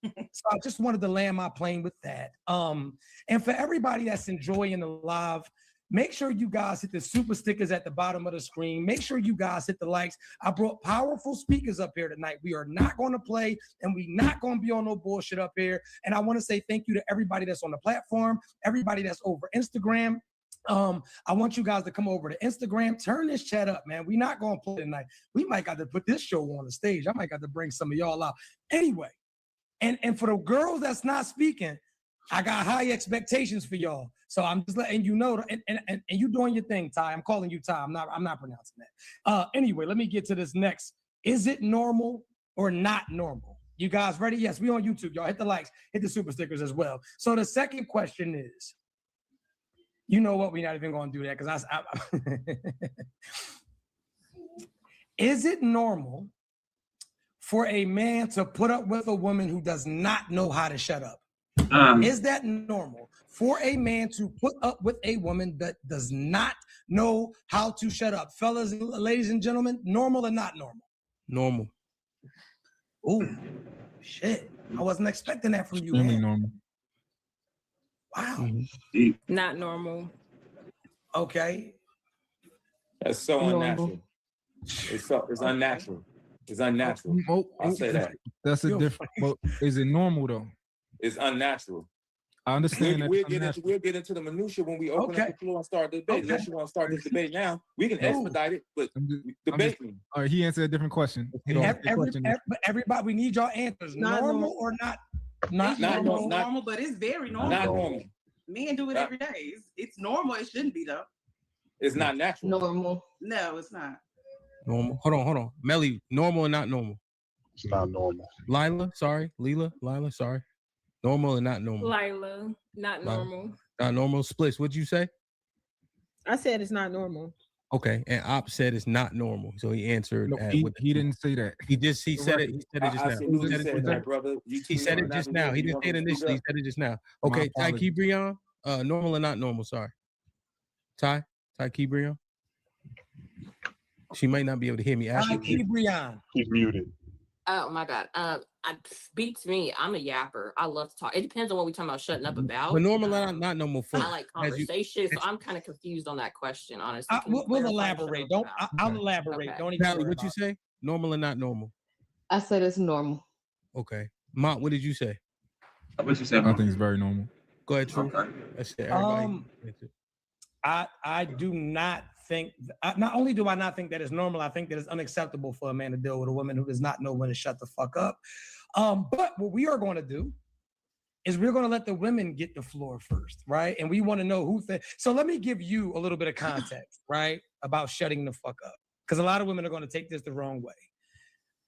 So I just wanted to land my plane with that. And for everybody that's enjoying the live, make sure you guys hit the super stickers at the bottom of the screen. Make sure you guys hit the likes. I brought powerful speakers up here tonight. We are not going to play, and we not going to be on no bullshit up here. And I want to say thank you to everybody that's on the platform, everybody that's over Instagram. I want you guys to come over to Instagram, turn this chat up, man. We're not going to play tonight. We might got to put this show on the stage. I might got to bring some of y'all out. Anyway, and for the girls that's not speaking, I got high expectations for y'all. So I'm just letting you know, and you doing your thing, Ty. I'm calling you Ty. I'm not pronouncing that. Anyway, let me get to this next. Is it normal or not normal? You guys ready? Yes, we on YouTube. Y'all hit the likes, hit the super stickers as well. So the second question is, you know what? We're not even going to do that because is it normal for a man to put up with a woman who does not know how to shut up? Is that normal for a man to put up with a woman that does not know how to shut up? Fellas, ladies and gentlemen, normal or not normal? Normal. Oh, shit. I wasn't expecting that from you, Extremely man. normal. Wow. Not normal. Okay. That's so unnatural. It's unnatural. It's unnatural. I'll say that. That's a different. But is it normal though? It's unnatural. I understand that. We'll get into the minutia when we open up the floor and start the debate. Unless you want to start this debate now, we can expedite it, but debate me. All right, he answered a different question. Everybody, we need y'all answers. Normal or not? Not normal, but it's very normal. Not normal. Men do it every day. It's normal. It shouldn't be though. It's not natural. Normal. No, it's not. Normal. Hold on. Melly, normal or not normal? It's not normal. Lila, sorry. Lila, sorry. Normal or not normal? Lila, not normal. Not normal. Splits, what'd you say? I said it's not normal. Okay, and Op said it's not normal, so he answered. No, he didn't say that. He said it. He said it just now. He said it just now. He didn't say it initially. He said it just now. Okay, Ty Kebrion, normal or not normal? Sorry, Ty Kebrion. She might not be able to hear me. Ty Kebrion. He's muted. Oh, my bad. Speak to me. I'm a yapper. I love to talk. It depends on what we're talking about shutting up about. But normal or not normal. I like conversation, so I'm kind of confused on that question, honestly. We'll elaborate. I'll elaborate. Okay. Don't even. Pally, what you say? Normal or not normal? I said it's normal. Okay. Mont, what did you say? What you say? I think it's very normal. Go ahead, True. Okay. That's it. Everybody. I do not think. Not only do I not think that it's normal, I think that it's unacceptable for a man to deal with a woman who does not know when to shut the fuck up. But what we are going to do is we're going to let the women get the floor first, right? And we want to know who. So let me give you a little bit of context, right, about shutting the fuck up, because a lot of women are going to take this the wrong way.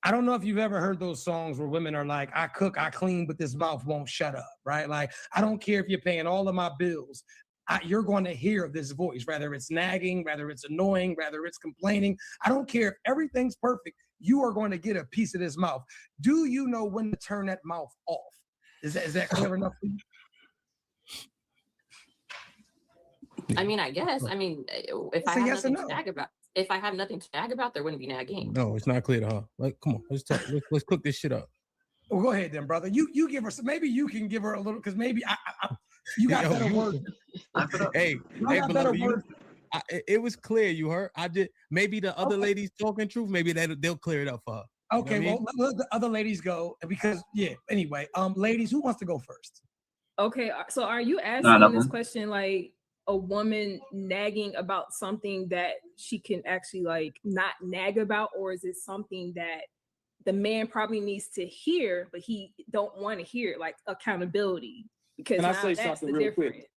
I don't know if you've ever heard those songs where women are like, I cook, I clean, but this mouth won't shut up, right? Like, I don't care if you're paying all of my bills. You're going to hear this voice, whether it's nagging, whether it's annoying, whether it's complaining. I don't care if everything's perfect. You are going to get a piece of this mouth. Do you know when to turn that mouth off? Is that clear enough for you? I mean, I guess. I mean, if I have nothing to nag about, if I have nothing to nag about, there wouldn't be nagging. No, it's not clear to her. Like, come on, let's talk. Let's cook this shit up. Well, go ahead then, brother. You give her. Maybe you can give her a little, because maybe you got better words. Hey, beloved, it was clear. You heard. I did. Maybe the other ladies talking truth. Maybe they'll clear it up for her. Okay, well, let the other ladies go, because anyway, ladies, who wants to go first? Okay, so are you asking this question like a woman nagging about something that she can actually like not nag about, or is it something that the man probably needs to hear, but he don't want to hear, like accountability? Because can I say something real quick?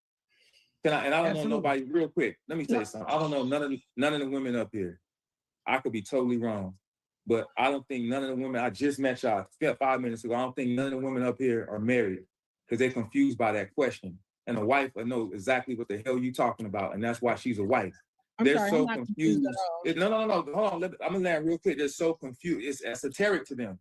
And I don't know nobody real quick. Let me say something. I don't know none of the women up here. I could be totally wrong, but I don't think none of the women, I just met y'all 5 minutes ago. I don't think none of the women up here are married, because they're confused by that question. And a wife will know exactly what the hell you talking about, and that's why she's a wife. They're so confused. No. Hold on. I'm gonna land real quick. They're so confused. It's esoteric to them.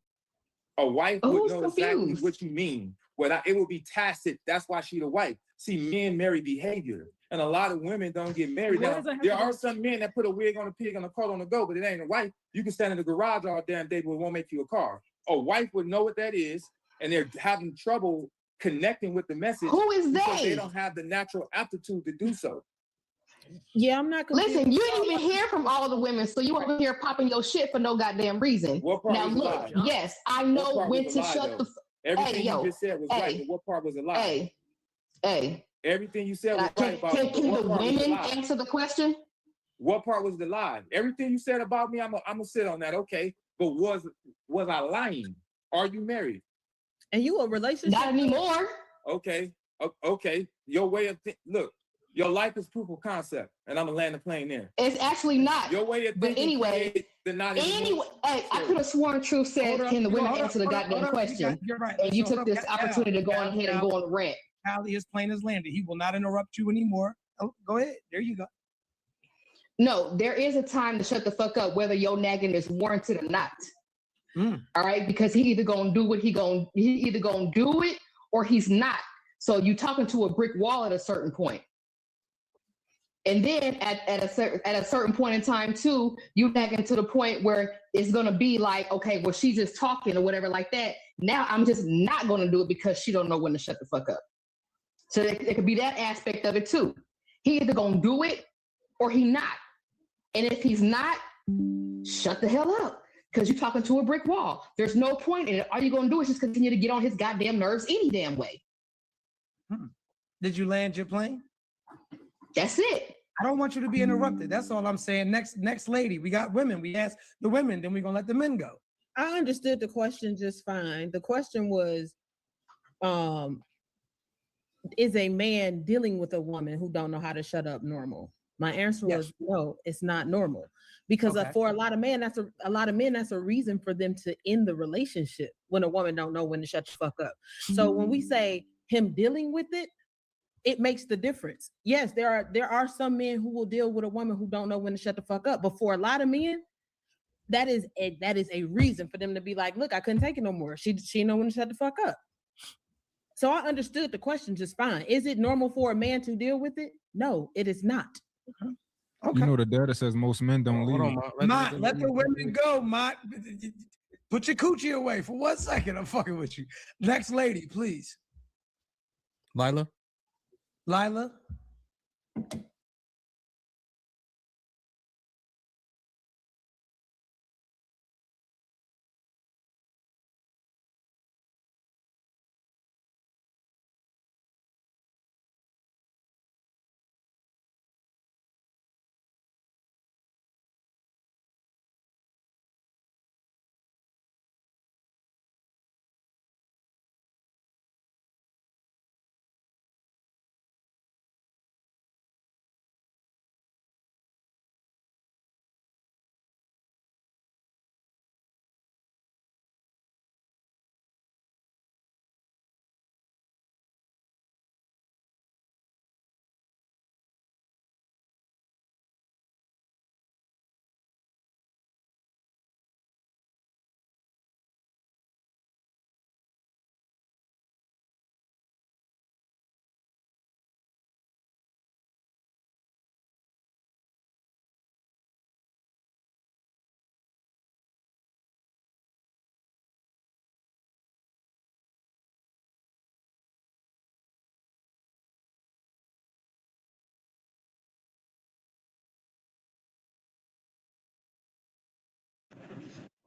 A wife would know exactly what you mean. It would be tacit. That's why she's a wife. See, men marry behavior, and a lot of women don't get married. Now, there are some men that put a wig on a pig and a car on the go, but it ain't a wife. You can stand in the garage all damn day, but it won't make you a car. A wife would know what that is, and they're having trouble connecting with the message. Who is because they don't have the natural aptitude to do so. Yeah, I'm not. Listen, you didn't even hear from all the women, so you over here popping your shit for no goddamn reason. Now look, yes, I know when to shut the. Everything you just said was right, but what part was a lie? Everything you said was right about. Can the women answer the question? What part was the lie? Everything you said about me, I'm gonna sit on that. Okay, but was I lying? Are you married? And you a relationship? Not anymore. Okay. Your way of look. Your life is proof of concept, and I'm gonna land the plane there. It's actually not. Your way of thinking. But anyway, I could have sworn Truth said, "Can the women answer the goddamn question?" You're right. And you took this opportunity to go on ahead and go on rant. Pally is plain as landed. He will not interrupt you anymore. Oh, go ahead. There you go. No, there is a time to shut the fuck up, whether your nagging is warranted or not. All right, because he either gonna do it or he's not. So you talking to a brick wall at a certain point. And then at a certain point in time too, you nagging to the point where it's gonna be like, okay, well, she's just talking or whatever like that. Now I'm just not gonna do it because she don't know when to shut the fuck up. So it could be that aspect of it too. He either gonna do it or he not. And if he's not, shut the hell up, because you're talking to a brick wall. There's no point in it. All you're gonna do is just continue to get on his goddamn nerves any damn way. Did you land your plane? That's it. I don't want you to be interrupted. That's all I'm saying. Next lady. We got women. We asked the women, then we're gonna let the men go. I understood the question just fine. The question was, is a man dealing with a woman who don't know how to shut up normal? My answer was no, it's not normal. Because for a lot of men, that's a reason for them to end the relationship when a woman don't know when to shut the fuck up. So when we say him dealing with it, it makes the difference. Yes, there are some men who will deal with a woman who don't know when to shut the fuck up. But for a lot of men, that is a reason for them to be like, look, I couldn't take it no more. She know when to shut the fuck up. So I understood the question just fine. Is it normal for a man to deal with it? No, it is not. Okay. You know the data says most men don't leave. Let the women go, Mott. Put your coochie away for 1 second. I'm fucking with you. Next lady, please. Lila.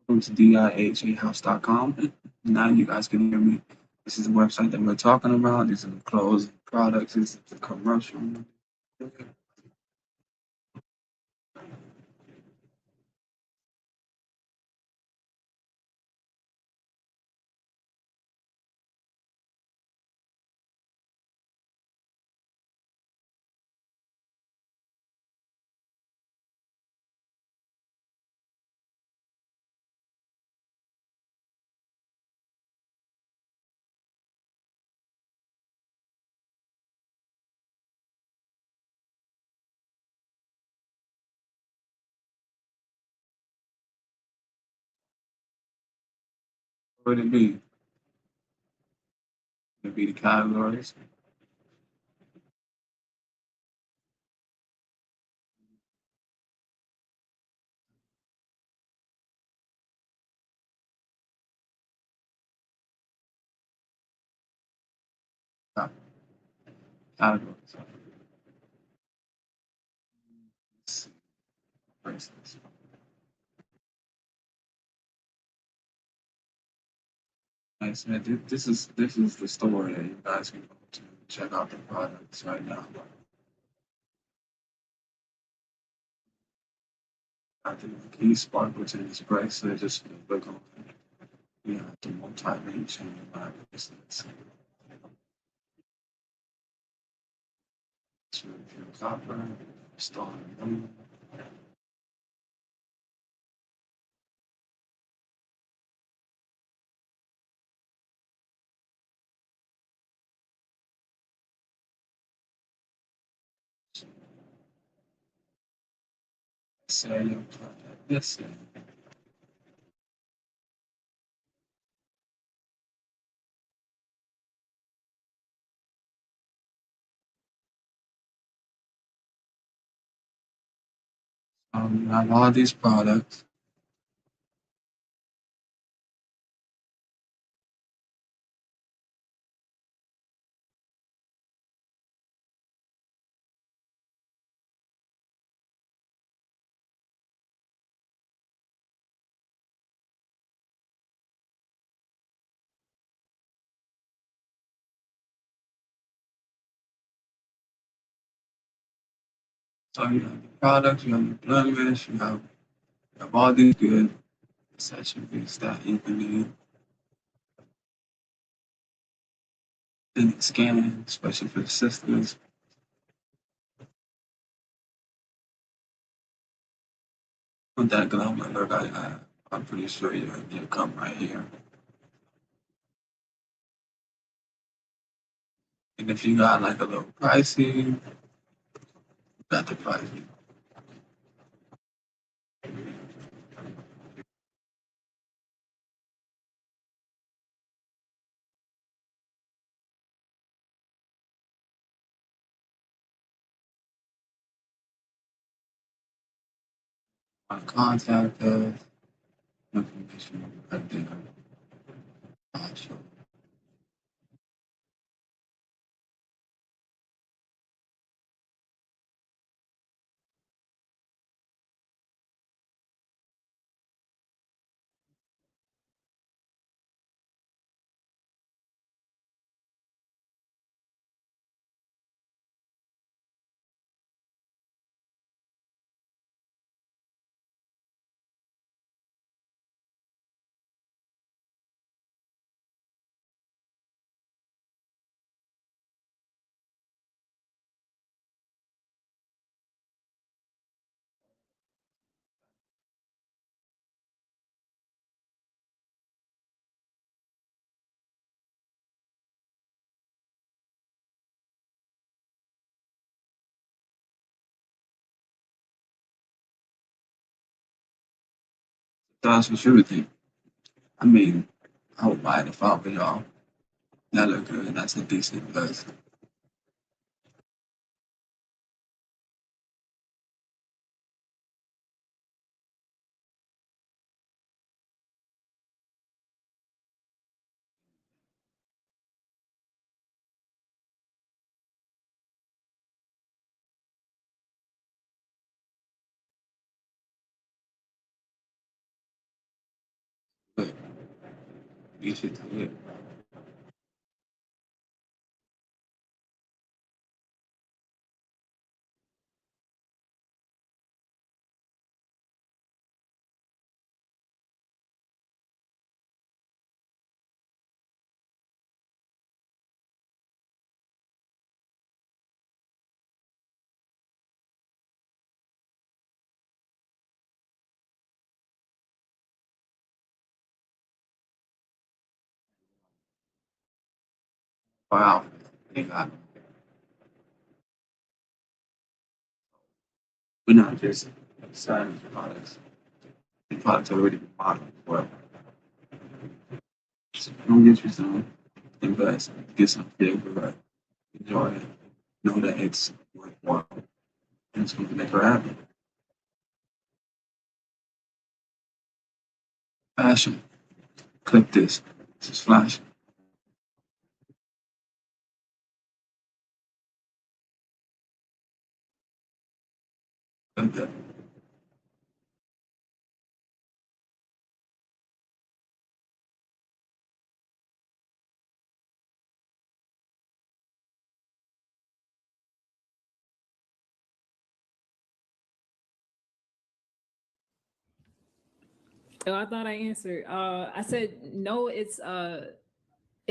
Welcome to dihahouse.com. Now you guys can hear me. This is the website that we're talking about. These are the clothes, products. This is the commercial. What would it be? Would it be the categories? Categories. Let's see. Bracelets. Nice, man. This is the store that you guys can go to check out the products right now. I think the key sparkle tennis bracelet, just look on, you know, the multi-link chain bracelets. It's really pure copper, stone. Say, this thing. You have all these products. So you have the products, you have the blemish, you have all these good attributes that you can need. Then scanning, especially for the sisters. With that glamour look, I'm pretty sure you'll come right here. And if you got like a little pricey, you got the pricey. My contact us, information right there. Sure. That's for sure thing. I mean, I would buy it if I were y'all. That look good. That's a decent place. But you should do it. Wow. They got we're not just selling the products. The products are already modeled well. So don't get yourself invest, get some feel for it, enjoy it, know that it's worthwhile, and it's going to make her happy. Fashion, click this. This is flash. Click that. Oh, I thought I answered. I said no. It's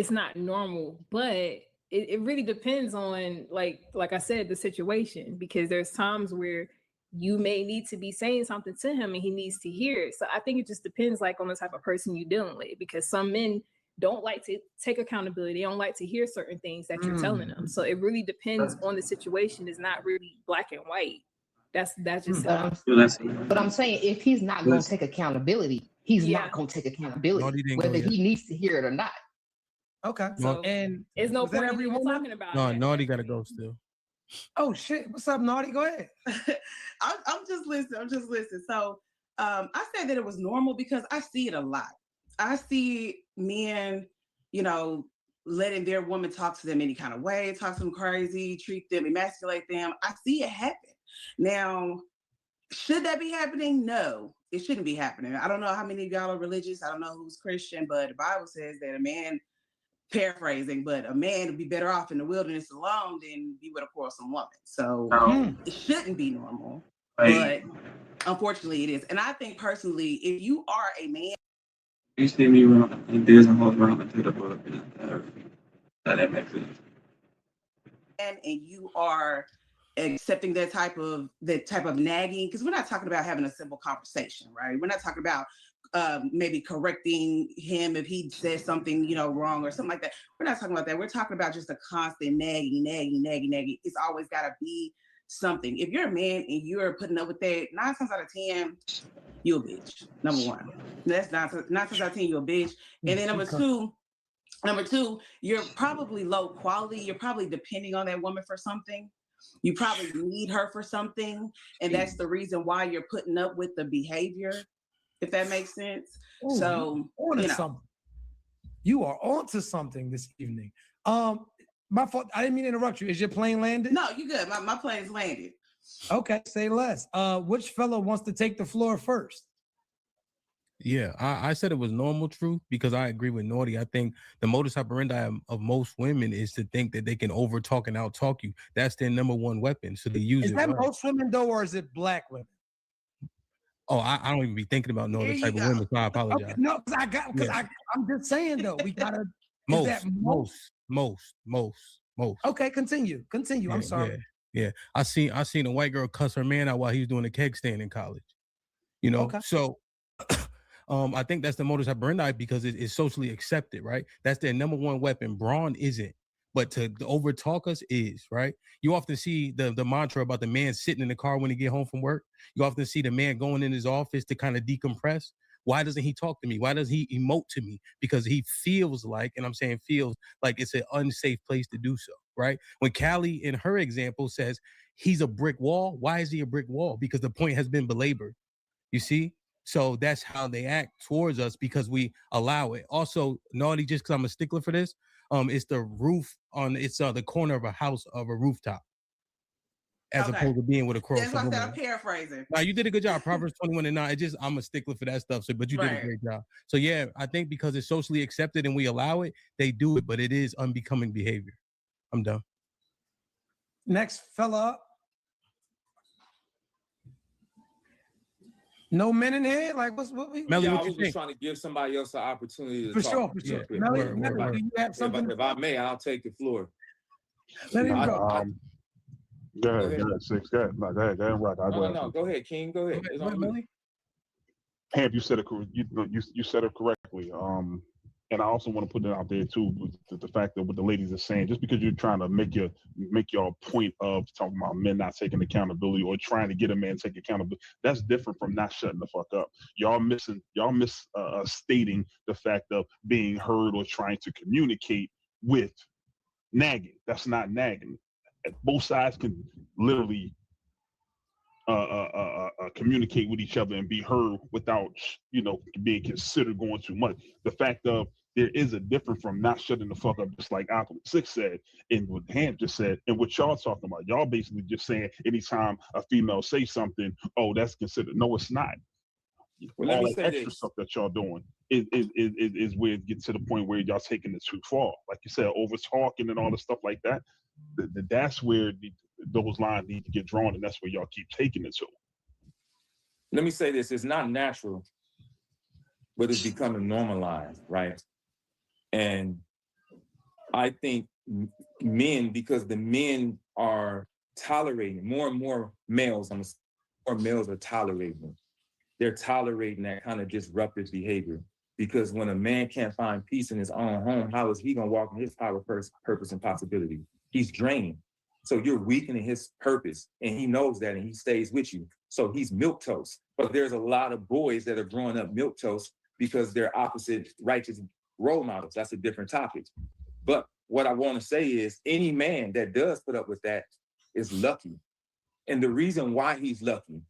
not normal, but it really depends on like I said, the situation, because there's times where you may need to be saying something to him and he needs to hear it. So I think it just depends like on the type of person you're dealing with, because some men don't like to take accountability. They don't like to hear certain things that you're telling them. So it really depends on the situation. It's not really black and white. That's just how. But I'm saying if he's not going to take accountability, he's not going to take accountability, whether he needs to hear it or not. Okay. So and it's no was that point in every even woman? talking about No, it. Naughty got to go still. Oh shit! What's up, Naughty? Go ahead. I'm just listening. So I said that it was normal because I see it a lot. I see men, letting their woman talk to them any kind of way, talk to them crazy, treat them, emasculate them. I see it happen. Now, should that be happening? No, it shouldn't be happening. I don't know how many of y'all are religious. I don't know who's Christian, but the Bible says that a man paraphrasing, but a man would be better off in the wilderness alone than be with a quarrelsome woman. So it shouldn't be normal, but unfortunately it is. And I think personally, if you are a man, you see me around and there's a whole round to the book that makes sense. And you are accepting that type of nagging, because we're not talking about having a simple conversation, right? We're not talking about maybe correcting him if he says something, wrong or something like that. We're not talking about that. We're talking about just a constant nagging. It's always got to be something. If you're a man and you're putting up with that, 9 times out of 10, you're a bitch. Number one, that's 9 times out of 10, you're a bitch. And then number two, you're probably low quality. You're probably depending on that woman for something. You probably need her for something, and that's the reason why you're putting up with the behavior, if that makes sense. Ooh, so something. You are onto something this evening. My fault. I didn't mean to interrupt you. Is your plane landed? No, you good. My plane's landed. Okay, say less. Which fellow wants to take the floor first? Yeah, I said it was normal truth because I agree with Naughty. I think the modus operandi of most women is to think that they can over talk and out talk you. That's their number one weapon. So they use it. Is that right. most women though, or is it black women? Oh, I don't even be thinking about no other type of women, so I apologize. Okay, no, because I'm just saying though, we gotta most. Okay, continue. Yeah, I'm sorry. Yeah. I seen a white girl cuss her man out while he was doing a keg stand in college. Okay. So I think that's the modus operandi because it's socially accepted, right? That's their number one weapon. Brawn isn't, but to over talk us is, right? You often see the mantra about the man sitting in the car when he get home from work. You often see the man going in his office to kind of decompress. Why doesn't he talk to me? Why doesn't he emote to me? Because he feels like, and I'm saying feels like it's an unsafe place to do so, right? When Callie in her example says he's a brick wall, why is he a brick wall? Because the point has been belabored. You see? So that's how they act towards us because we allow it. Also, Naughty, just because I'm a stickler for this, it's the roof it's the corner of a house of a rooftop. As opposed to being with a cross. That's what I'm paraphrasing. Now you did a good job. Proverbs 21:9. I'm a stickler for that stuff. So, but you did a great job. So yeah, I think because it's socially accepted and we allow it, they do it, but it is unbecoming behavior. I'm done. Next fella. No men in here? Like what we Melly, I what was you just trying to give somebody else an opportunity to for talk. sure. Yeah. Melly, do you have something? If I may, I'll take the floor. Let him go. Go ahead, Six. Go ahead. No, go ahead, Rock. No, go ahead, King. Go ahead. Go ahead, Melly. Hamp, you said it. You said it correctly. And I also want to put it out there too, with the fact that what the ladies are saying, just because you're trying to make your point of talking about men not taking accountability or trying to get a man to take accountability, that's different from not shutting the fuck up. Y'all misstating the fact of being heard or trying to communicate with nagging. That's not nagging. Both sides can literally communicate with each other and be heard without being considered going too much. The fact of there is a difference from not shutting the fuck up, just like Opulent Six said, and what Hamp just said, and what y'all talking about. Y'all basically just saying anytime a female say something, oh, that's considered. No, it's not. Well, all that extra stuff that y'all doing is where it gets to the point where y'all taking it too far. Like you said, over talking and all the stuff like that. That's where those lines need to get drawn, and that's where y'all keep taking it to. Let me say this: it's not natural, but it's becoming normalized, right? And I think men, because the men are tolerating more and more males, more males are tolerating. They're tolerating that kind of disruptive behavior. Because when a man can't find peace in his own home, how is he gonna walk in his power, purpose, and possibility? He's drained. So you're weakening his purpose, and he knows that, and he stays with you. So he's milquetoast. But there's a lot of boys that are growing up milquetoast because they're opposite righteous role models. That's a different topic. But what I want to say is any man that does put up with that is lucky. And the reason why he's lucky,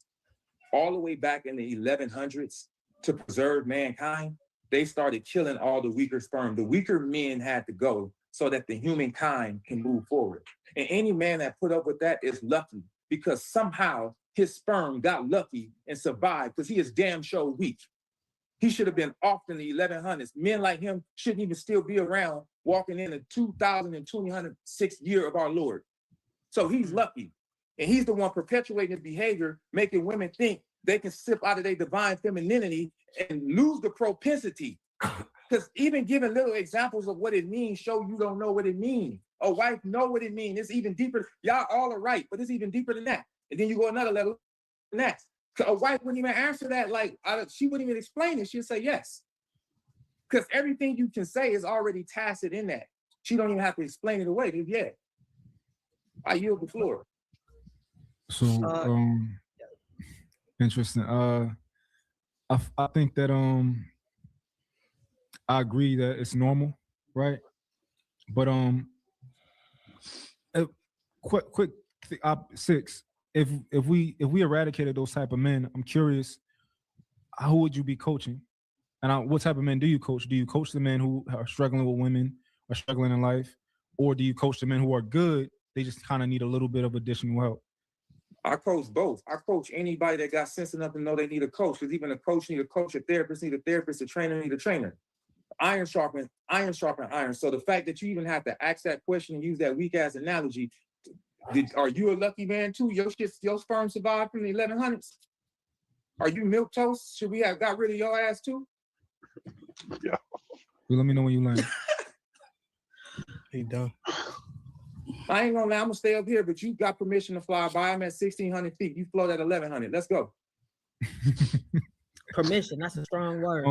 all the way back in the 1100s, to preserve mankind, they started killing all the weaker sperm. The weaker men had to go so that the humankind can move forward. And any man that put up with that is lucky because somehow his sperm got lucky and survived because he is damn sure weak. He should have been off in the 1100s. Men like him shouldn't even still be around walking in the 2026 year of our Lord. So he's lucky. And he's the one perpetuating his behavior, making women think they can sip out of their divine femininity and lose the propensity. Because even giving little examples of what it means show you don't know what it means. A wife know what it means. It's even deeper. Y'all all are right, but it's even deeper than that. And then you go another level next. A wife wouldn't even answer that. Like, she wouldn't even explain it. She'd say yes. Because everything you can say is already tacit in that. She don't even have to explain it away. Yeah. I yield the floor. So, interesting. I think that I agree that it's normal, right? But quick, six. If we eradicated those type of men, I'm curious, who would you be coaching? And what type of men do you coach? Do you coach the men who are struggling with women, are struggling in life, or do you coach the men who are good? They just kind of need a little bit of additional help. I coach both. I coach anybody that got sense enough to know they need a coach. Because even a coach need a coach, a therapist need a therapist, a trainer need a trainer. Iron sharpen iron. So the fact that you even have to ask that question and use that weak ass analogy, are you a lucky man too? Your sperm survived from the 1100s. Are you milquetoast? Should we have got rid of your ass too? Yeah. Well, let me know when you land. He done. I ain't gonna lie, I'm gonna stay up here, but you got permission to fly by. I'm at 1,600 feet. You float at 1,100. Let's go. Permission, that's a strong word.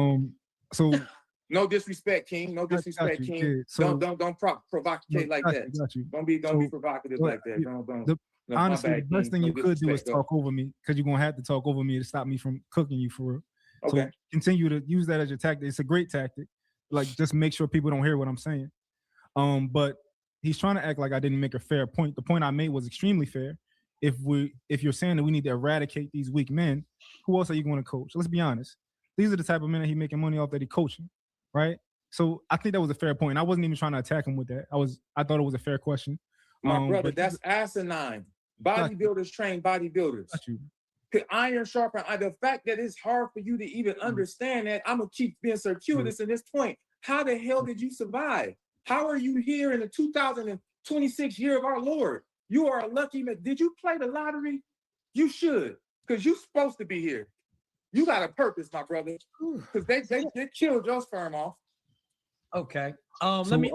So no disrespect, King. No disrespect, King. Kid. So, don't provocate like that. Got you. Don't be provocative like that. Don't. Honestly, bad, the best thing no you could do is disrespect, talk over me, because you're gonna have to talk over me to stop me from cooking you for real. Okay. So continue to use that as your tactic. It's a great tactic. Like, just make sure people don't hear what I'm saying. But he's trying to act like I didn't make a fair point. The point I made was extremely fair. If you're saying that we need to eradicate these weak men, who else are you going to coach? Let's be honest. These are the type of men that he's making money off that he's coaching, right? So I think that was a fair point. I wasn't even trying to attack him with that. I thought it was a fair question. My brother, that's asinine. Bodybuilders train bodybuilders. Iron sharpen iron. The fact that it's hard for you to even understand that, I'm gonna keep being circuitous in this point. How the hell did you survive? How are you here in the 2026 year of our Lord? You are a lucky man. Did you play the lottery? You should, because you're supposed to be here. You got a purpose, my brother. Because they killed your sperm off. Okay. Let me.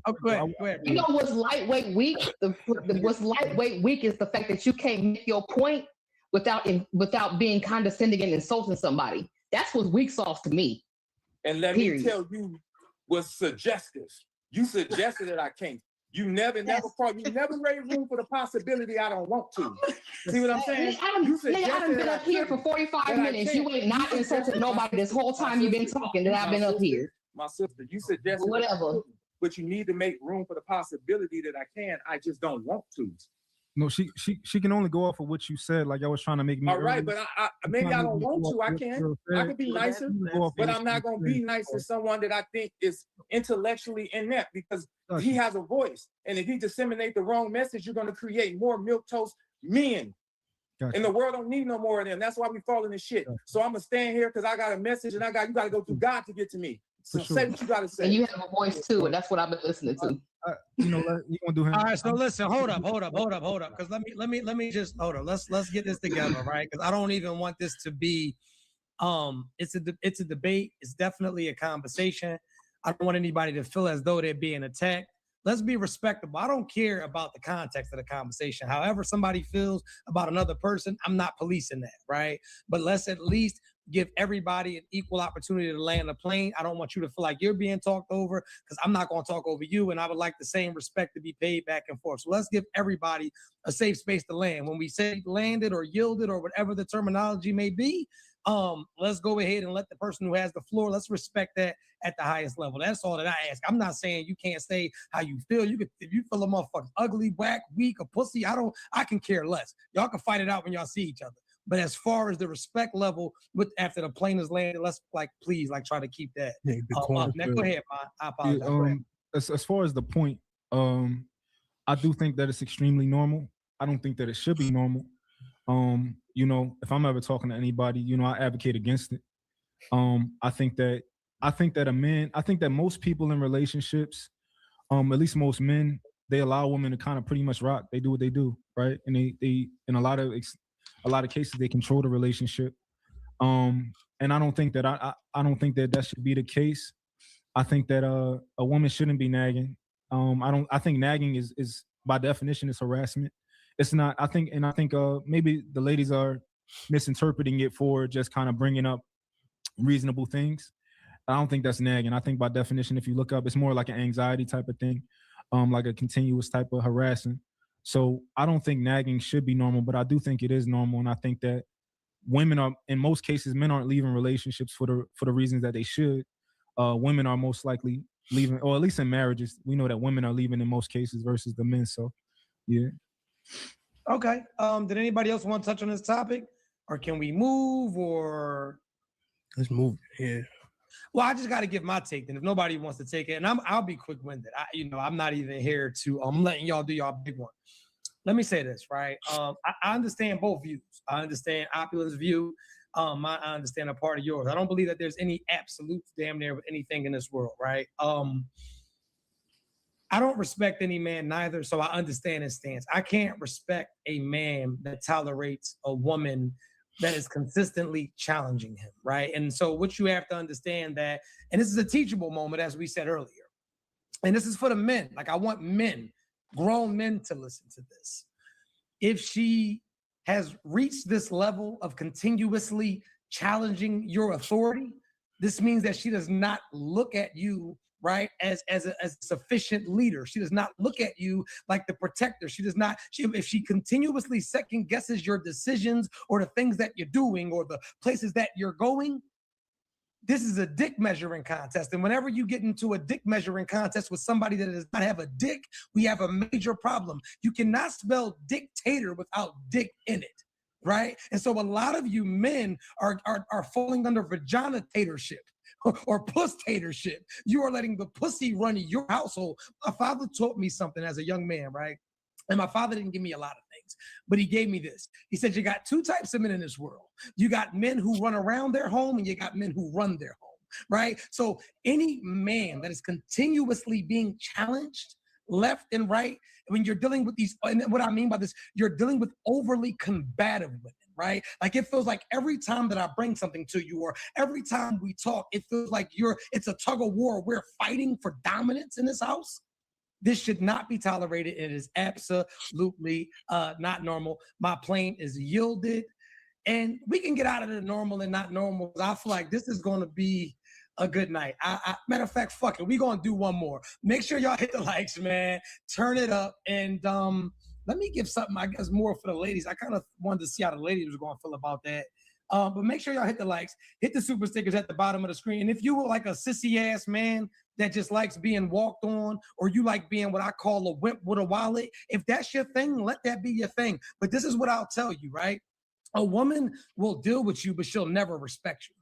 Oh, go ahead. You know what's lightweight weak? What's lightweight weak is the fact that you can't make your point without being condescending and insulting somebody. That's what's weak sauce to me. And let me tell you what's suggestive. You suggested that I can't. You never made room for the possibility I don't want to. See what I'm saying? I done been up here for 45 minutes. You ain't not insulted nobody this whole time you've been talking that I've been up here. My sister, you suggested whatever. But you need to make room for the possibility that I can. I just don't want to. No, she can only go off of what you said. Like, I was trying to make me. All right, but I maybe I don't want to. I can. I could be nicer, but I'm not gonna be nice to someone that I think is intellectually inept, because he has a voice, and if he disseminate the wrong message, you're gonna create more milquetoast men. And the world don't need no more of them. That's why we fall in this shit. So I'm gonna stand here because I got a message, and you gotta go through God to get to me. So say what you gotta say. And you have a voice too, and that's what I've been listening to. You gonna do him. All right, so listen, hold up. Because let me just hold up. Let's get this together, right? Because I don't even want this to be it's a debate. It's definitely a conversation. I don't want anybody to feel as though they're being attacked. Let's be respectable. I don't care about the context of the conversation. However somebody feels about another person, I'm not policing that, right? But let's at least give everybody an equal opportunity to land a plane. I don't want you to feel like you're being talked over, because I'm not going to talk over you, and I would like the same respect to be paid back and forth. So let's give everybody a safe space to land. When we say landed or yielded or whatever the terminology may be, let's go ahead and let the person who has the floor, let's respect that at the highest level. That's all that I ask. I'm not saying you can't say how you feel. You could, if you feel a motherfucker ugly, whack, weak, or pussy, I can care less. Y'all can fight it out when y'all see each other. But as far as the respect level after the plane is landed, let's please try to keep that up. Now, go ahead, man. I apologize. As far as the point, I do think that it's extremely normal. I don't think that it should be normal. If I'm ever talking to anybody, I advocate against it. I think that most people in relationships, at least most men, they allow women to kind of pretty much rock. They do what they do, right? And they in a lot of cases they control the relationship. And I don't think that I don't think that should be the case. I think that a woman shouldn't be nagging. I think nagging is by definition is harassment. It's not. I think maybe the ladies are misinterpreting it for just kind of bringing up reasonable things. I don't think that's nagging. I think by definition, if you look up, it's more like an anxiety type of thing, like a continuous type of harassing. So I don't think nagging should be normal, but I do think it is normal, and I think that women are, in most cases, men aren't leaving relationships for the reasons that they should. Women are most likely leaving, or at least in marriages, we know that women are leaving in most cases versus the men. So, yeah. Okay. Did anybody else want to touch on this topic, or can we move? Or let's move. Yeah. Well, I just got to give my take. Then, if nobody wants to take it, and I'll be quick-winded. I'm not even here to. I'm letting y'all do y'all big one. Let me say this, right? I understand both views. I understand Opulent's view. I understand a part of yours. I don't believe that there's any absolutes damn near with anything in this world, right? I don't respect any man neither, so I understand his stance. I can't respect a man that tolerates a woman that is consistently challenging him, right? And so what you have to understand that, and this is a teachable moment, as we said earlier, and this is for the men. Like, I want men, grown men, to listen to this. If she has reached this level of continuously challenging your authority, this means that she does not look at you, right, as a sufficient leader. She does not look at you like the protector. She does not, if she continuously second guesses your decisions or the things that you're doing or the places that you're going, this is a dick measuring contest. And whenever you get into a dick measuring contest with somebody that does not have a dick, we have a major problem. You cannot spell dictator without dick in it, right? And so a lot of you men are falling under vagina-tatorship or puss-tatorship. You are letting the pussy run your household. My father taught me something as a young man, right? And my father didn't give me a lot of things, but he gave me this. He said, you got two types of men in this world. You got men who run around their home and you got men who run their home, right? So any man that is continuously being challenged left and right, when you're dealing with these, and what I mean by this, you're dealing with overly combative women, right? Like, it feels like every time that I bring something to you or every time we talk, it feels like it's a tug of war. We're fighting for dominance in this house. This should not be tolerated. It is absolutely not normal. My plane is yielded, and we can get out of the normal and not normal. I feel like this is going to be a good night. Matter of fact, fuck it. We're going to do one more. Make sure y'all hit the likes, man. Turn it up. And let me give something, I guess, more for the ladies. I kind of wanted to see how the ladies was going to feel about that. But make sure y'all hit the likes, hit the super stickers at the bottom of the screen. And if you were like a sissy ass man that just likes being walked on, or you like being what I call a wimp with a wallet, if that's your thing, let that be your thing. But this is what I'll tell you, right? A woman will deal with you, but she'll never respect you.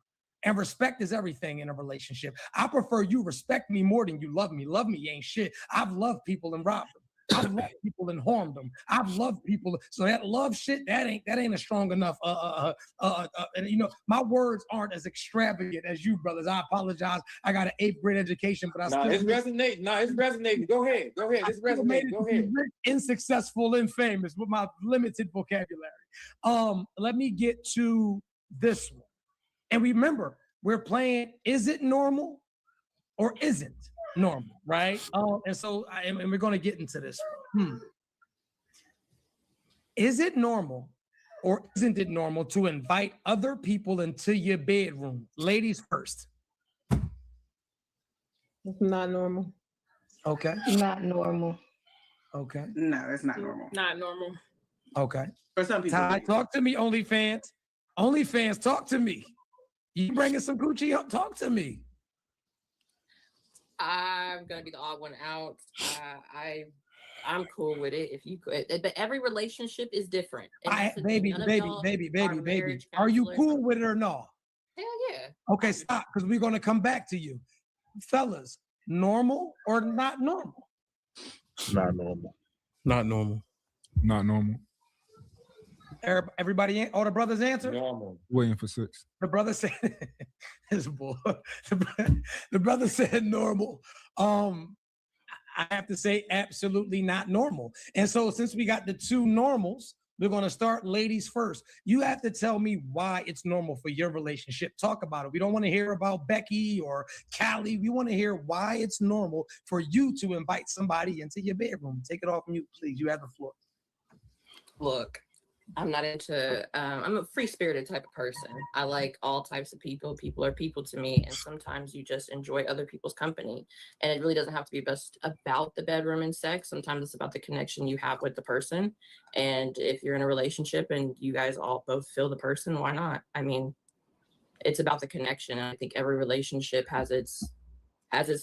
And respect is everything in a relationship. I prefer you respect me more than you love me. Love me ain't shit. I've loved people and robbed them. I've loved people and harmed them. I've loved people. So that love shit, that ain't a strong enough. And you know, my words aren't as extravagant as you brothers. I apologize. I got an 8th grade education, but it's resonating. It's resonating. Go ahead. It's resonating. Go ahead. Unsuccessful and famous with my limited vocabulary. Let me get to this one. And remember, we're playing, is it normal or isn't normal, right? And so, and we're going to get into this one. Is it normal or isn't it normal to invite other people into your bedroom? Ladies first. It's not normal. Okay. Not normal. Okay. No, that's not normal. Not normal. Okay. For some people. Ty, talk to me, OnlyFans. OnlyFans, talk to me. You bringing some Gucci up? Talk to me. I'm gonna be the odd one out. I'm cool with it if you could, but every relationship is different. Baby. Are you cool with it or no? Hell yeah. Okay, stop, because we're gonna come back to you, fellas. Normal or not normal? Not normal. Not normal. Not normal. Everybody, all the brothers answered. Normal. Waiting for 6. The brother said, "His boy." The brother said normal. I have to say absolutely not normal. And so since we got the two normals, we're going to start ladies first. You have to tell me why it's normal for your relationship. Talk about it. We don't want to hear about Becky or Callie. We want to hear why it's normal for you to invite somebody into your bedroom. Take it off mute, please. You have the floor. Look, I'm not into, I'm a free spirited type of person. I like all types of people. People are people to me. And sometimes you just enjoy other people's company. And it really doesn't have to be just about the bedroom and sex. Sometimes it's about the connection you have with the person. And if you're in a relationship and you guys all both feel the person, why not? I mean, it's about the connection. And I think every relationship has its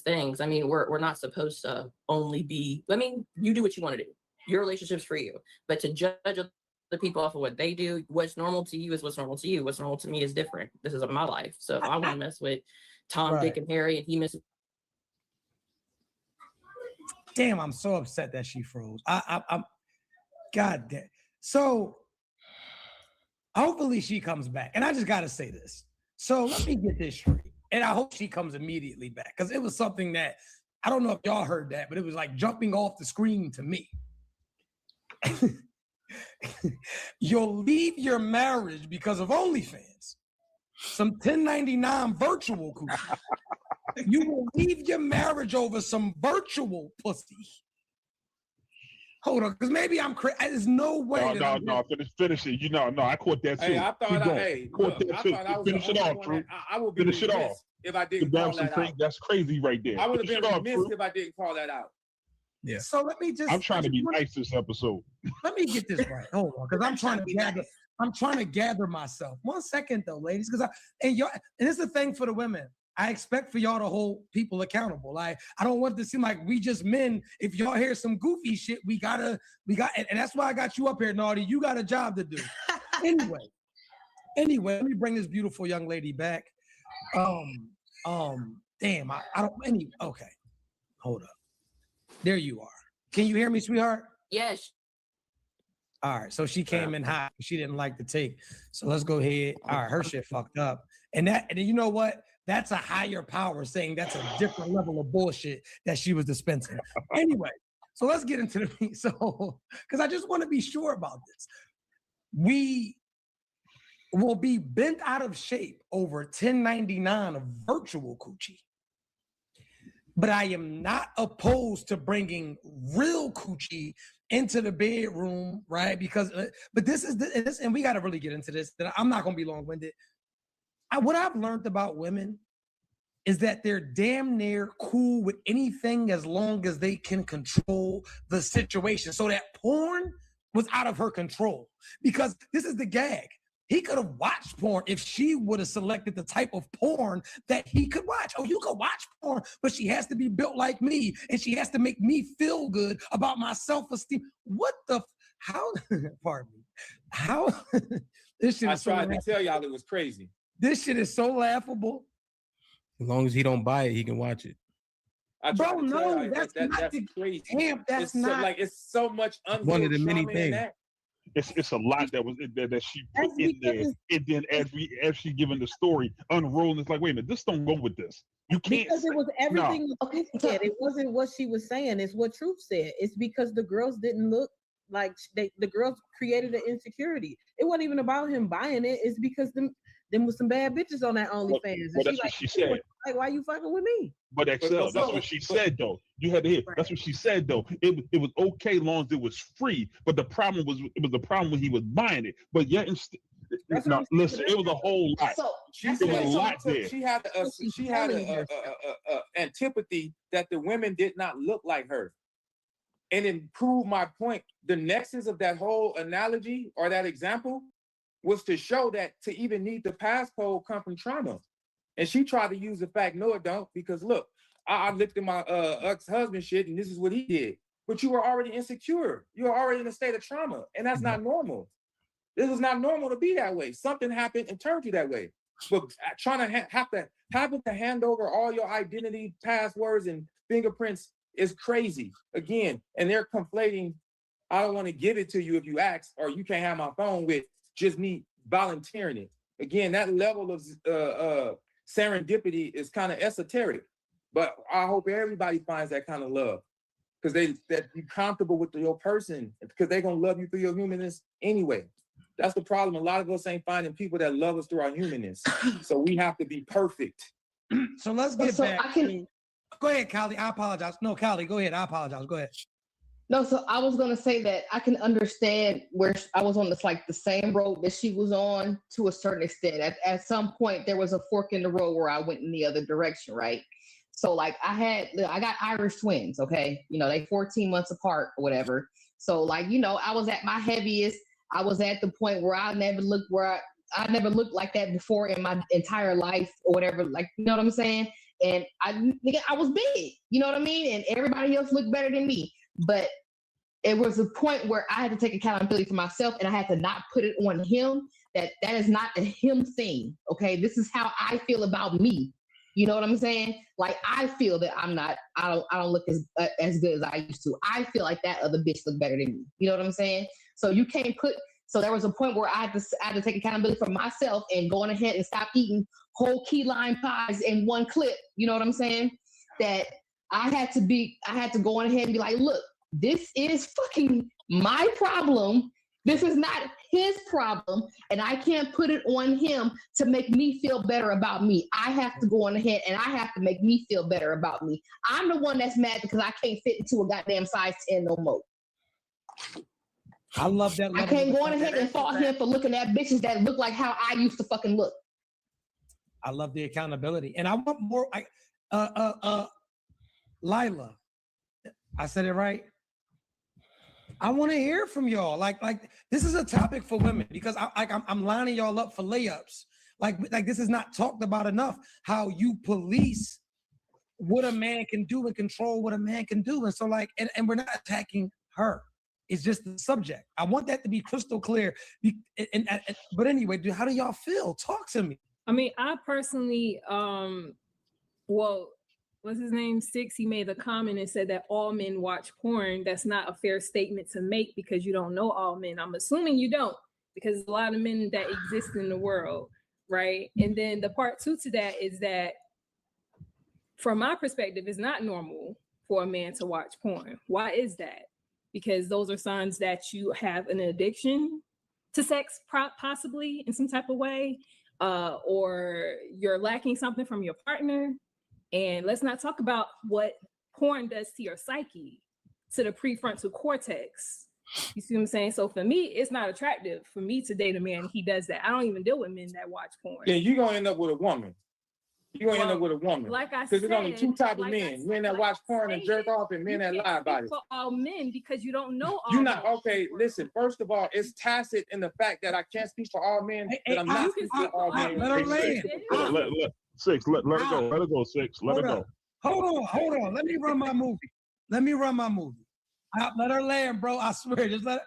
things. I mean, we're not supposed to only be, I mean, you do what you want to do. Your relationship's for you. But to judge the people off of what they do, what's normal to you is what's normal to you. What's normal to me is different. This is my life. So if I want to mess with Tom, Dick, and Harry, and he misses. Damn, I'm so upset that she froze. I'm God damn. So hopefully she comes back. And I just gotta say this. So let me get this straight. And I hope she comes immediately back. Because it was something that I don't know if y'all heard that, but it was like jumping off the screen to me. You'll leave your marriage because of OnlyFans. Some 1099 virtual coochie. You will leave your marriage over some virtual pussy. Hold on, because maybe I'm crazy. There's no way. No, finish it. I caught that too. Hey, I thought Finish it off, True. I would be finish it off. If I didn't call that out. That's crazy right there. I would have been remiss if I didn't call that out. Yeah. So let me just. I'm trying to be nice this episode. Let me get this right. Hold on, because I'm trying to gather myself. 1 second though, ladies, because and it's the thing for the women. I expect for y'all to hold people accountable. I don't want it to seem like we just men. If y'all hear some goofy shit, we got, and that's why I got you up here, Naughty. You got a job to do. Anyway, let me bring this beautiful young lady back. Damn, I don't. Okay, hold up. There you are. Can you hear me, sweetheart? Yes. All right. So she came in hot. She didn't like the take. So let's go ahead. All right. Her shit fucked up. And you know what? That's a higher power saying that's a different level of bullshit that she was dispensing. Anyway, so let's get into the so because I just want to be sure about this. We will be bent out of shape over 1099 of virtual coochie. But I am not opposed to bringing real coochie into the bedroom, right? Because, but this is this, and we got to really get into this. That I'm not going to be long-winded. What I've learned about women is that they're damn near cool with anything as long as they can control the situation. So that porn was out of her control because this is the gag. He could have watched porn if she would have selected the type of porn that he could watch. Oh, you could watch porn, but she has to be built like me, and she has to make me feel good about my self-esteem. What the? How? Pardon me. How? This shit. I tried to tell y'all it was crazy. This shit is so laughable. As long as he don't buy it, he can watch it. Bro, no, that's crazy. Damn, that's it's not. Like it's so much. One of the many things. It's a lot that she put in there, and then as she giving the story, unrolling, it's like, wait a minute, this don't go with this. You can't because it was everything Truth said. It wasn't what she was saying. It's what Truth said. It's because the girls didn't look like the girls created an insecurity. It wasn't even about him buying it. It's because them was some bad bitches on that OnlyFans. Well, that's what she said. Like, why you fucking with me? But Excel, that's what she said though. You had to hear. That's what she said though. It was okay long as it was free. But the problem was the problem when he was buying it. But yet, listen, it was a whole lot. So it was a lot there. She had a antipathy that the women did not look like her. And it proved my point. The nexus of that whole analogy or that example was to show that to even need the passcode come from trauma. And she tried to use the fact, no, it don't, because look, I looked at my ex-husband shit and this is what he did. But you were already insecure. You were already in a state of trauma. And that's not normal. This is not normal to be that way. Something happened and turned you that way. But trying to having to hand over all your identity, passwords, and fingerprints is crazy. Again, and they're conflating I don't want to give it to you if you ask, or you can't have my phone with just me volunteering it. Again, that level of serendipity is kind of esoteric, but I hope everybody finds that kind of love, because that you're comfortable with your person, because they're gonna love you through your humanness anyway. That's the problem. A lot of us ain't finding people that love us through our humanness, so we have to be perfect. So let's get back. Go ahead, Callie. I apologize. No, Callie, go ahead. I apologize. Go ahead. No, so I was gonna say that I can understand where I was on this, like the same road that she was on to a certain extent. At some point, there was a fork in the road where I went in the other direction, right? So like I got Irish twins, okay? You know, they 14 months apart or whatever. So like, you know, I was at my heaviest. I was at the point where I never looked like that before in my entire life or whatever. Like, you know what I'm saying? And I was big, you know what I mean? And everybody else looked better than me. But it was a point where I had to take accountability for myself, and I had to not put it on him. That is not a him thing, okay? This is how I feel about me. You know what I'm saying? Like, I feel that I don't look as good as I used to. I feel like that other bitch looked better than me. You know what I'm saying? So you can't so there was a point where I had to take accountability for myself and going ahead and stop eating whole key lime pies in one clip. You know what I'm saying? That I had to go on ahead and be like, look, this is fucking my problem. This is not his problem, and I can't put it on him to make me feel better about me. I have to go on ahead and I have to make me feel better about me. I'm the one that's mad because I can't fit into a goddamn size 10 no more. I love that. I can't go on ahead and fault him for looking at bitches that look like how I used to fucking look. I love the accountability, and I want more. Lila, I said it right. I want to hear from y'all. Like this is a topic for women, because I'm lining y'all up for layups. Like this is not talked about enough. How you police what a man can do and control what a man can do, and so and we're not attacking her. It's just the subject. I want that to be crystal clear. But anyway, how do y'all feel? Talk to me. I mean, I personally, well, what's his name? Six, he made a comment and said that all men watch porn. That's not a fair statement to make, because you don't know all men. I'm assuming you don't, because there's a lot of men that exist in the world, right? And then the part two to that is that, from my perspective, it's not normal for a man to watch porn. Why is that? Because those are signs that you have an addiction to sex, possibly in some type of way, or you're lacking something from your partner. And let's not talk about what porn does to your psyche, to the prefrontal cortex. You see what I'm saying? So for me, it's not attractive for me to date a man. He does that. I don't even deal with men that watch porn. Then you're gonna end up with a woman. You're gonna end up with a woman. Like I said, because there's only two types of men: men that watch porn and jerk off, and men that lie about it. For all men, because you don't know all. You're not okay. Listen, first of all, it's tacit in the fact that I can't speak for all men. That I'm not speaking for all men. Let her go. Let her go. Six. Let her go. Hold on. Let me run my movie. Let her land, bro. I swear. Just let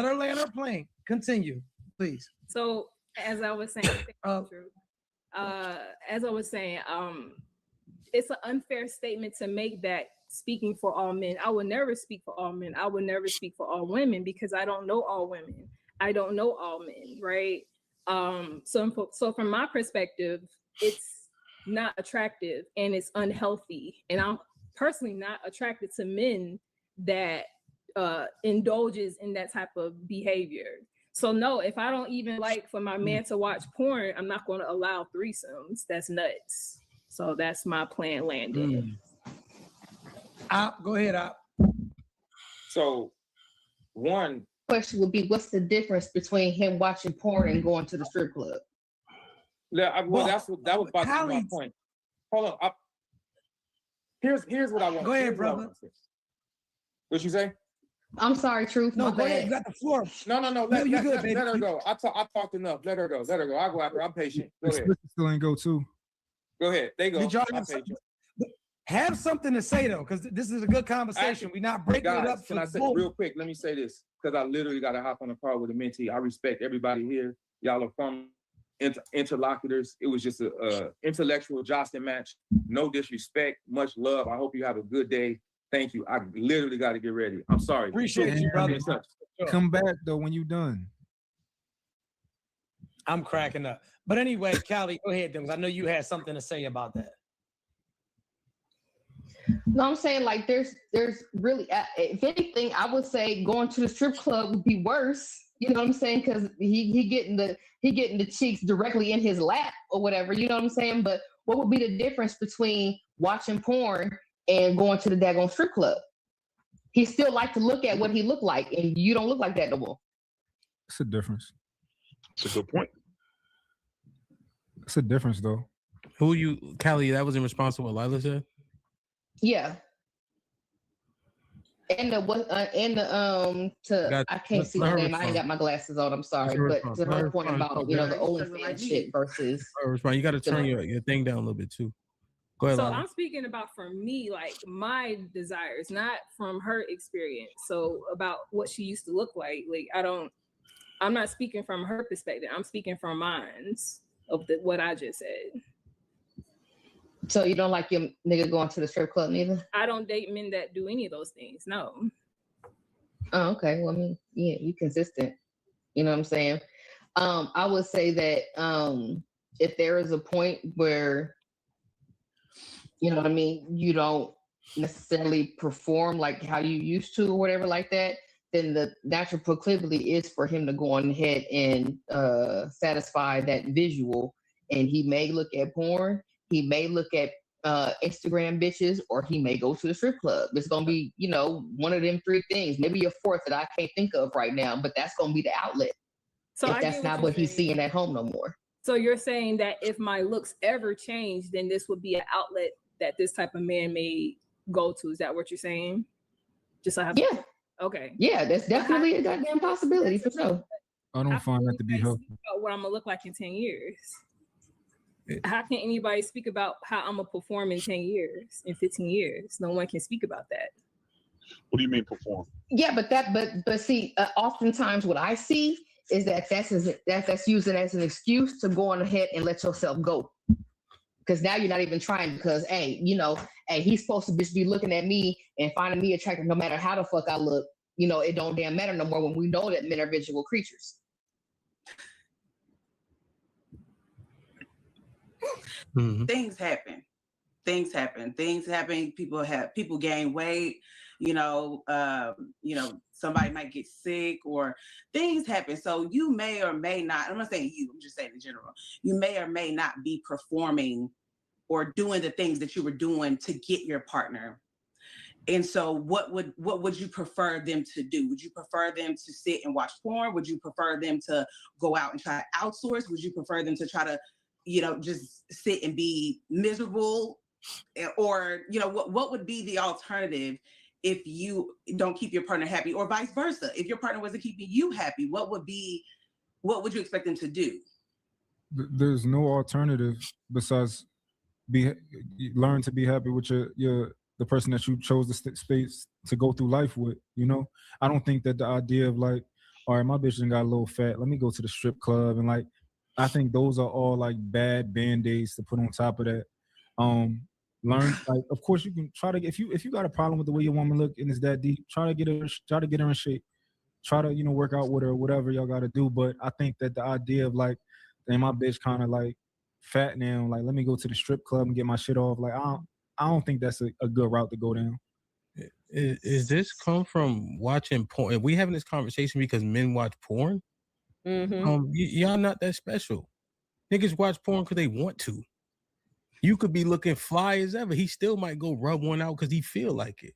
her land her plane. Continue, please. So as I was saying, it's an unfair statement to make that speaking for all men. I would never speak for all men. I would never speak for all women, because I don't know all women. I don't know all men, right? So from my perspective, it's not attractive and it's unhealthy. And I'm personally not attracted to men that indulges in that type of behavior. So no, if I don't even like for my man to watch porn, I'm not going to allow threesomes. That's nuts. So that's my plan landed. Go ahead, Op. So one question would be, what's the difference between him watching porn and going to the strip club? Yeah, that was about to be my point. Hold on. Here's what I want. Go ahead, brother. What you say? I'm sorry, Truth. No, go ahead. You got the floor. No. Let her go. I talked enough. Let her go. I'll go after. I'm patient. Go ahead. Still ain't go too. Go ahead. They go. Have something to say though, because this is a good conversation. We're not breaking it up. Can I say real quick? Let me say this, because I literally got to hop on the call with a mentee. I respect everybody here. Y'all are from interlocutors. It was just a intellectual jostling match. No disrespect, much love. I hope you have a good day. Thank you. I literally got to get ready. I'm sorry. Appreciate you, brother. Come back though when you're done. I'm cracking up. But anyway, Callie, go ahead, Dims. I know you had something to say about that. No, I'm saying like there's really, if anything, I would say going to the strip club would be worse. You know what I'm saying? Because he getting the cheeks directly in his lap or whatever. You know what I'm saying? But what would be the difference between watching porn and going to the daggone strip club? He still like to look at what he looked like, and you don't look like that no more. It's a difference. It's a good point. It's a difference though. Who you, Callie? That was in response to what Lila said. Yeah. And I can't see her name. I ain't got my glasses on. I'm sorry, but to her point about the OnlyFans shit versus. You got to turn your thing down a little bit too. Go ahead. So Lila. I'm speaking about for me, like my desires, not from her experience. So about what she used to look like. Like I'm not speaking from her perspective. I'm speaking from mine's of what I just said. So you don't like your nigga going to the strip club neither? I don't date men that do any of those things. No. Oh, okay. Well, I mean, yeah, you consistent. You know what I'm saying? I would say that if there is a point where, you know what I mean, you don't necessarily perform like how you used to or whatever like that, then the natural proclivity is for him to go on ahead and satisfy that visual. And he may look at porn. He may look at Instagram bitches, or he may go to the strip club. It's going to be, one of them three things, maybe a fourth that I can't think of right now, but that's going to be the outlet. So if that's not what he's seeing at home no more. So you're saying that if my looks ever change, then this would be an outlet that this type of man may go to. Is that what you're saying? Just so I have okay. Yeah, that's definitely a goddamn possibility for sure. I don't find that to be helpful. What I'm gonna look like in 10 years. How can anybody speak about how I'm gonna perform in 10 years, in 15 years? No one can speak about that. What do you mean perform? Yeah, but see, oftentimes what I see is that's using as an excuse to go on ahead and let yourself go. Because now you're not even trying, because he's supposed to just be looking at me and finding me attractive no matter how the fuck I look. It don't damn matter no more when we know that men are visual creatures. Mm-hmm. Things happen. People gain weight, somebody might get sick or things happen. So you may or may not, I'm not saying you, I'm just saying in general, you may or may not be performing or doing the things that you were doing to get your partner. And so what would you prefer them to do? Would you prefer them to sit and watch porn? Would you prefer them to go out and try to outsource? Would you prefer them to try to just sit and be miserable? Or, what would be the alternative if you don't keep your partner happy, or vice versa? If your partner wasn't keeping you happy, what would you expect them to do? There's no alternative besides learn to be happy with the person that you chose the space to go through life with. I don't think that the idea of like, all right, my bitch done got a little fat, let me go to the strip club, and like, I think those are all like bad band-aids to put on top of that. Learn, like, of course you can try to, if you got a problem with the way your woman look and it's that deep, try to get her in shape, try to work out with her, whatever y'all got to do. But I think that the idea of like, damn, my bitch kind of like fat now, like let me go to the strip club and get my shit off, like I don't think that's a good route to go down. Is this come from watching porn? Are we having this conversation because men watch porn? Mm-hmm. Y'all not that special. Niggas watch porn because they want to. You could be looking fly as ever. He still might go rub one out because he feel like it.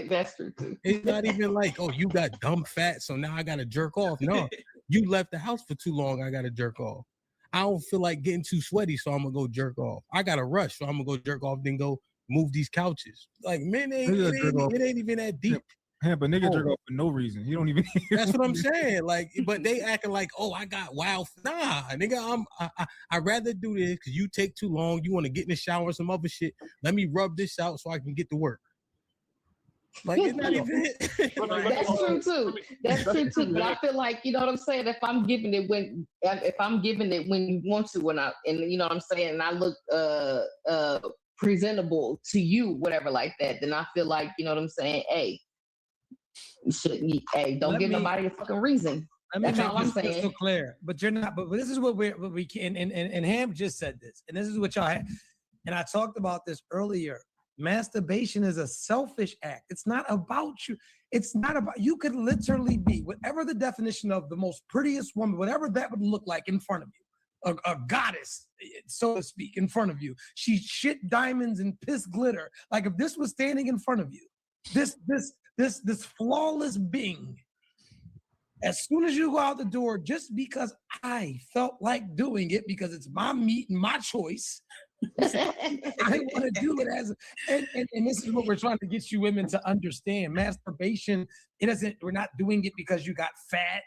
That's true too. It's not even like, oh, you got dumb fat, so now I gotta jerk off. No, you left the house for too long. I gotta jerk off. I don't feel like getting too sweaty, so I'm gonna go jerk off. I gotta rush, so I'm gonna go jerk off, then go move these couches. Like, man, it ain't even that deep. Yeah, but nigga jerk off for no reason. You don't even. That's what I'm saying. Like, but they acting like, oh, I got wild. Nah, nigga, I'd rather do this because you take too long. You want to get in the shower or some other shit. Let me rub this out so I can get to work. Like, it's not even. That's true too. That's true too. But I feel like, you know what I'm saying. If I'm giving it when you want to, and you know what I'm saying, and I look presentable to you, whatever like that, then I feel like, you know what I'm saying? Hey, don't give nobody a fucking reason. That's all I'm saying. So clear, but you're not. But this is what we can. And Ham just said this, and this is what y'all had. And I talked about this earlier. Masturbation is a selfish act. It's not about you. It's not about you. Could literally be whatever the definition of the most prettiest woman, whatever that would look like in front of you, a goddess, so to speak, in front of you. She shit diamonds and piss glitter. Like if this was standing in front of you, this flawless being. As soon as you go out the door, just because I felt like doing it, because it's my meat and my choice, I want to do it as, and this is what we're trying to get you women to understand. Masturbation, we're not doing it because you got fat,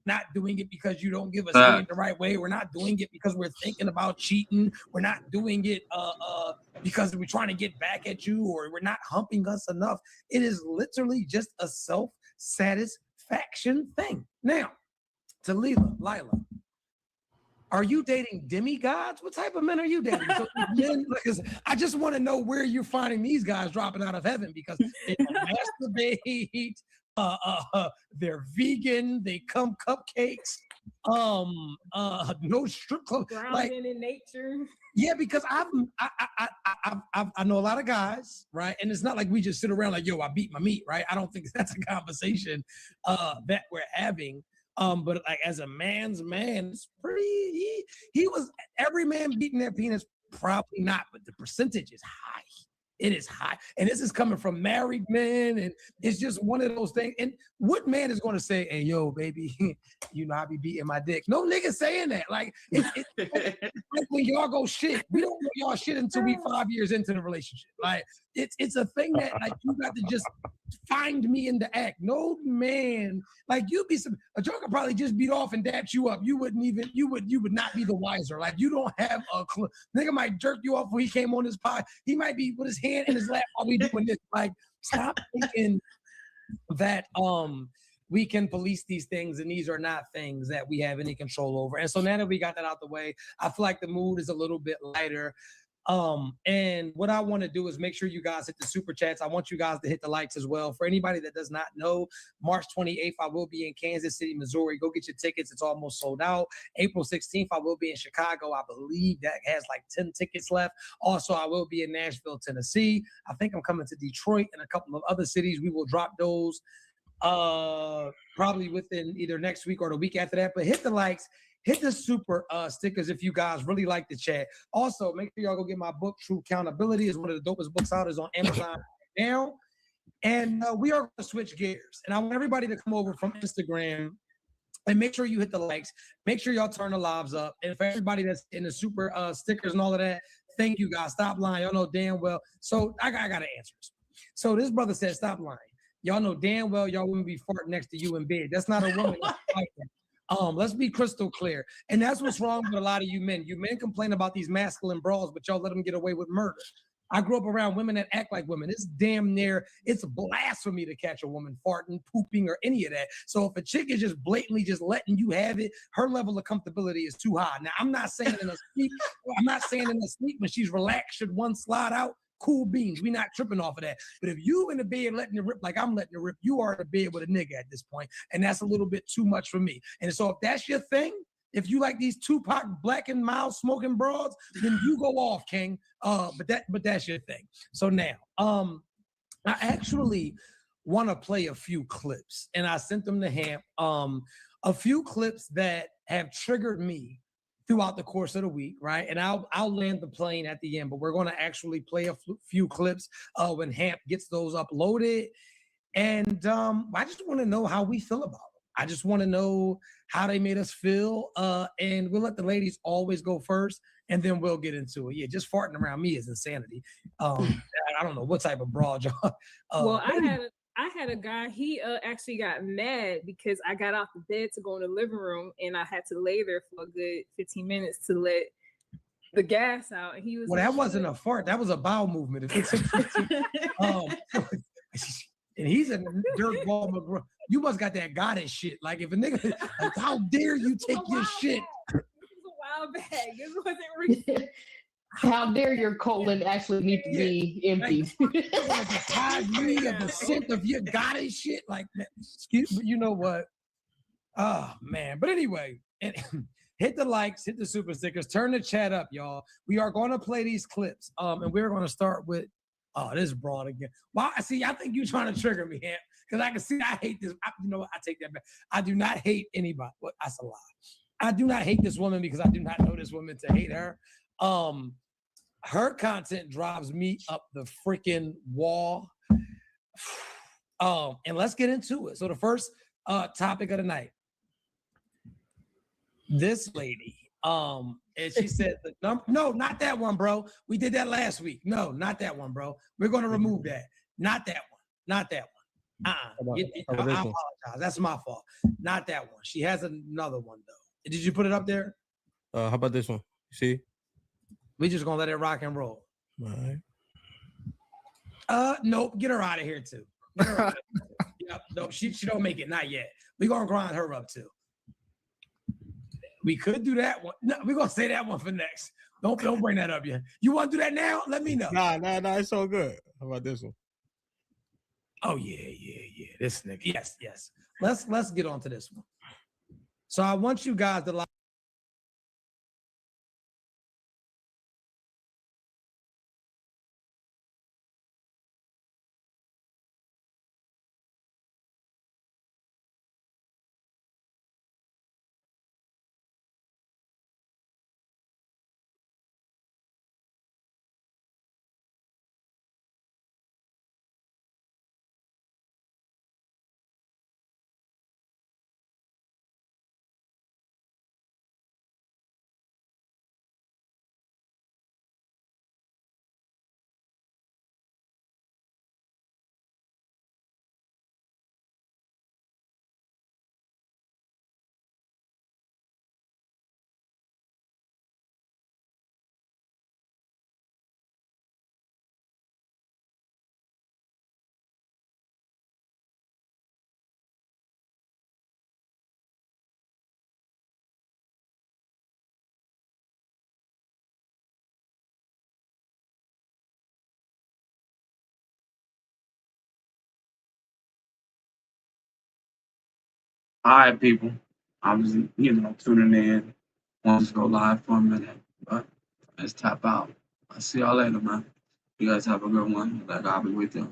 not doing it because you don't give us head the right way. We're not doing it because we're thinking about cheating. We're not doing it because we're trying to get back at you, or we're not humping us enough. It is literally just a self-satisfaction thing. Now, to Lila, are you dating demigods? What type of men are you dating? So men, I just want to know where you're finding these guys dropping out of heaven, because they don't masturbate, they're vegan, they come cupcakes, no strip club, grounding in nature. Yeah, because I know a lot of guys, right? And it's not like we just sit around like, yo, I beat my meat, right? I don't think that's a conversation that we're having. But like as a man's man, it's pretty, he was, every man beating their penis, probably not, but the percentage is high. It is high. And this is coming from married men, and it's just one of those things. And what man is going to say, hey, yo, baby, you know, I be beating my dick. No nigga saying that. Like, it's like when y'all go shit, we don't know y'all shit until we 5 years into the relationship. Like, it's a thing that, like, you got to just find me in the act. No man, like, a joker probably just beat off and dapped you up. You would not be the wiser. Like, you don't have a clue. Nigga might jerk you off when he came on his pod. He might be with his hand in his lap while we doing this. Like, stop thinking that we can police these things, and these are not things that we have any control over. And so now that we got that out the way, I feel like the mood is a little bit lighter. And what I want to do is make sure you guys hit the super chats. I want you guys to hit the likes as well. For anybody that does not know, March 28th, I will be in Kansas City, Missouri. Go get your tickets. It's almost sold out. April 16th, I will be in Chicago. I believe that has like 10 tickets left. Also, I will be in Nashville, Tennessee. I think I'm coming to Detroit and a couple of other cities. We will drop those probably within either next week or the week after that. But hit the likes. Hit the super stickers if you guys really like the chat. Also, make sure y'all go get my book, True Accountability. It's one of the dopest books out. It's on Amazon right now. And we are going to switch gears. And I want everybody to come over from Instagram and make sure you hit the likes. Make sure y'all turn the lives up. And for everybody that's in the super stickers and all of that, thank you guys. Stop lying. Y'all know damn well. So I got to answer this. So this brother said, stop lying. Y'all know damn well y'all wouldn't be farting next to you in bed. That's not a woman. Let's be crystal clear. And that's what's wrong with a lot of you men. You men complain about these masculine brawls, but y'all let them get away with murder. I grew up around women that act like women. It's damn near, it's blasphemy to catch a woman farting, pooping, or any of that. So if a chick is just blatantly just letting you have it, her level of comfortability is too high. Now, I'm not saying in a sleep when she's relaxed, should one slide out, cool beans. We not tripping off of that. But if you in the bed letting it rip like I'm letting it rip, you are in the bed with a nigga at this point. And that's a little bit too much for me. And so if that's your thing, if you like these Tupac black and mild smoking broads, then you go off, King. But that's your thing. So now, I actually want to play a few clips, and I sent them to Hamp. A few clips that have triggered me throughout the course of the week, right? And I'll land the plane at the end, but we're going to actually play a few clips when Hamp gets those uploaded. And I just want to know how we feel about them. I just want to know how they made us feel. And we'll let the ladies always go first, and then we'll get into it. Yeah, just farting around me is insanity. I don't know what type of broad y'all. Well, I had a guy, he actually got mad because I got off the bed to go in the living room, and I had to lay there for a good 15 minutes to let the gas out. And he was that wasn't a fart. That was a bowel movement. And he's a dirt ball McGraw. You must got that goddess shit. Like if a nigga, like, how dare you take your shit? It was a while back. It wasn't recent. How dare your colon actually need to be emptied? Like the degree of the scent of your goddess shit. Like, man, excuse me, you know what? Oh man. But anyway, hit the likes, hit the super stickers, turn the chat up, y'all. We are going to play these clips. And we're going to start with this broad again. Well, see, I think you're trying to trigger me here. Because I can see I hate this. You know what? I take that back. I do not hate anybody. Well, that's a lie. I do not hate this woman because I do not know this woman to hate her. Her content drives me up the freaking wall. And let's get into it. So the first topic of the night. This lady, and she said the number. No, not that one, bro. We did that last week. No, not that one, bro. We're gonna remove that. Not that one. Not that one. I apologize. That's my fault. Not that one. She has another one though. Did you put it up there? How about this one? See? We just gonna let it rock and roll. All right. Nope. Get her out of here too. Yep. No, she don't make it. Not yet. We gonna grind her up too. We could do that one. No, we're gonna say that one for next. Don't bring that up yet. You want to do that now? Let me know. Nah. It's all good. How about this one? Oh yeah. This nigga. Yes. Let's get on to this one. So I want you guys to like. All right, people. I was, tuning in. Want to go live for a minute, but let's tap out. I'll see y'all later, man. You guys have a good one. Like, I'll be with you.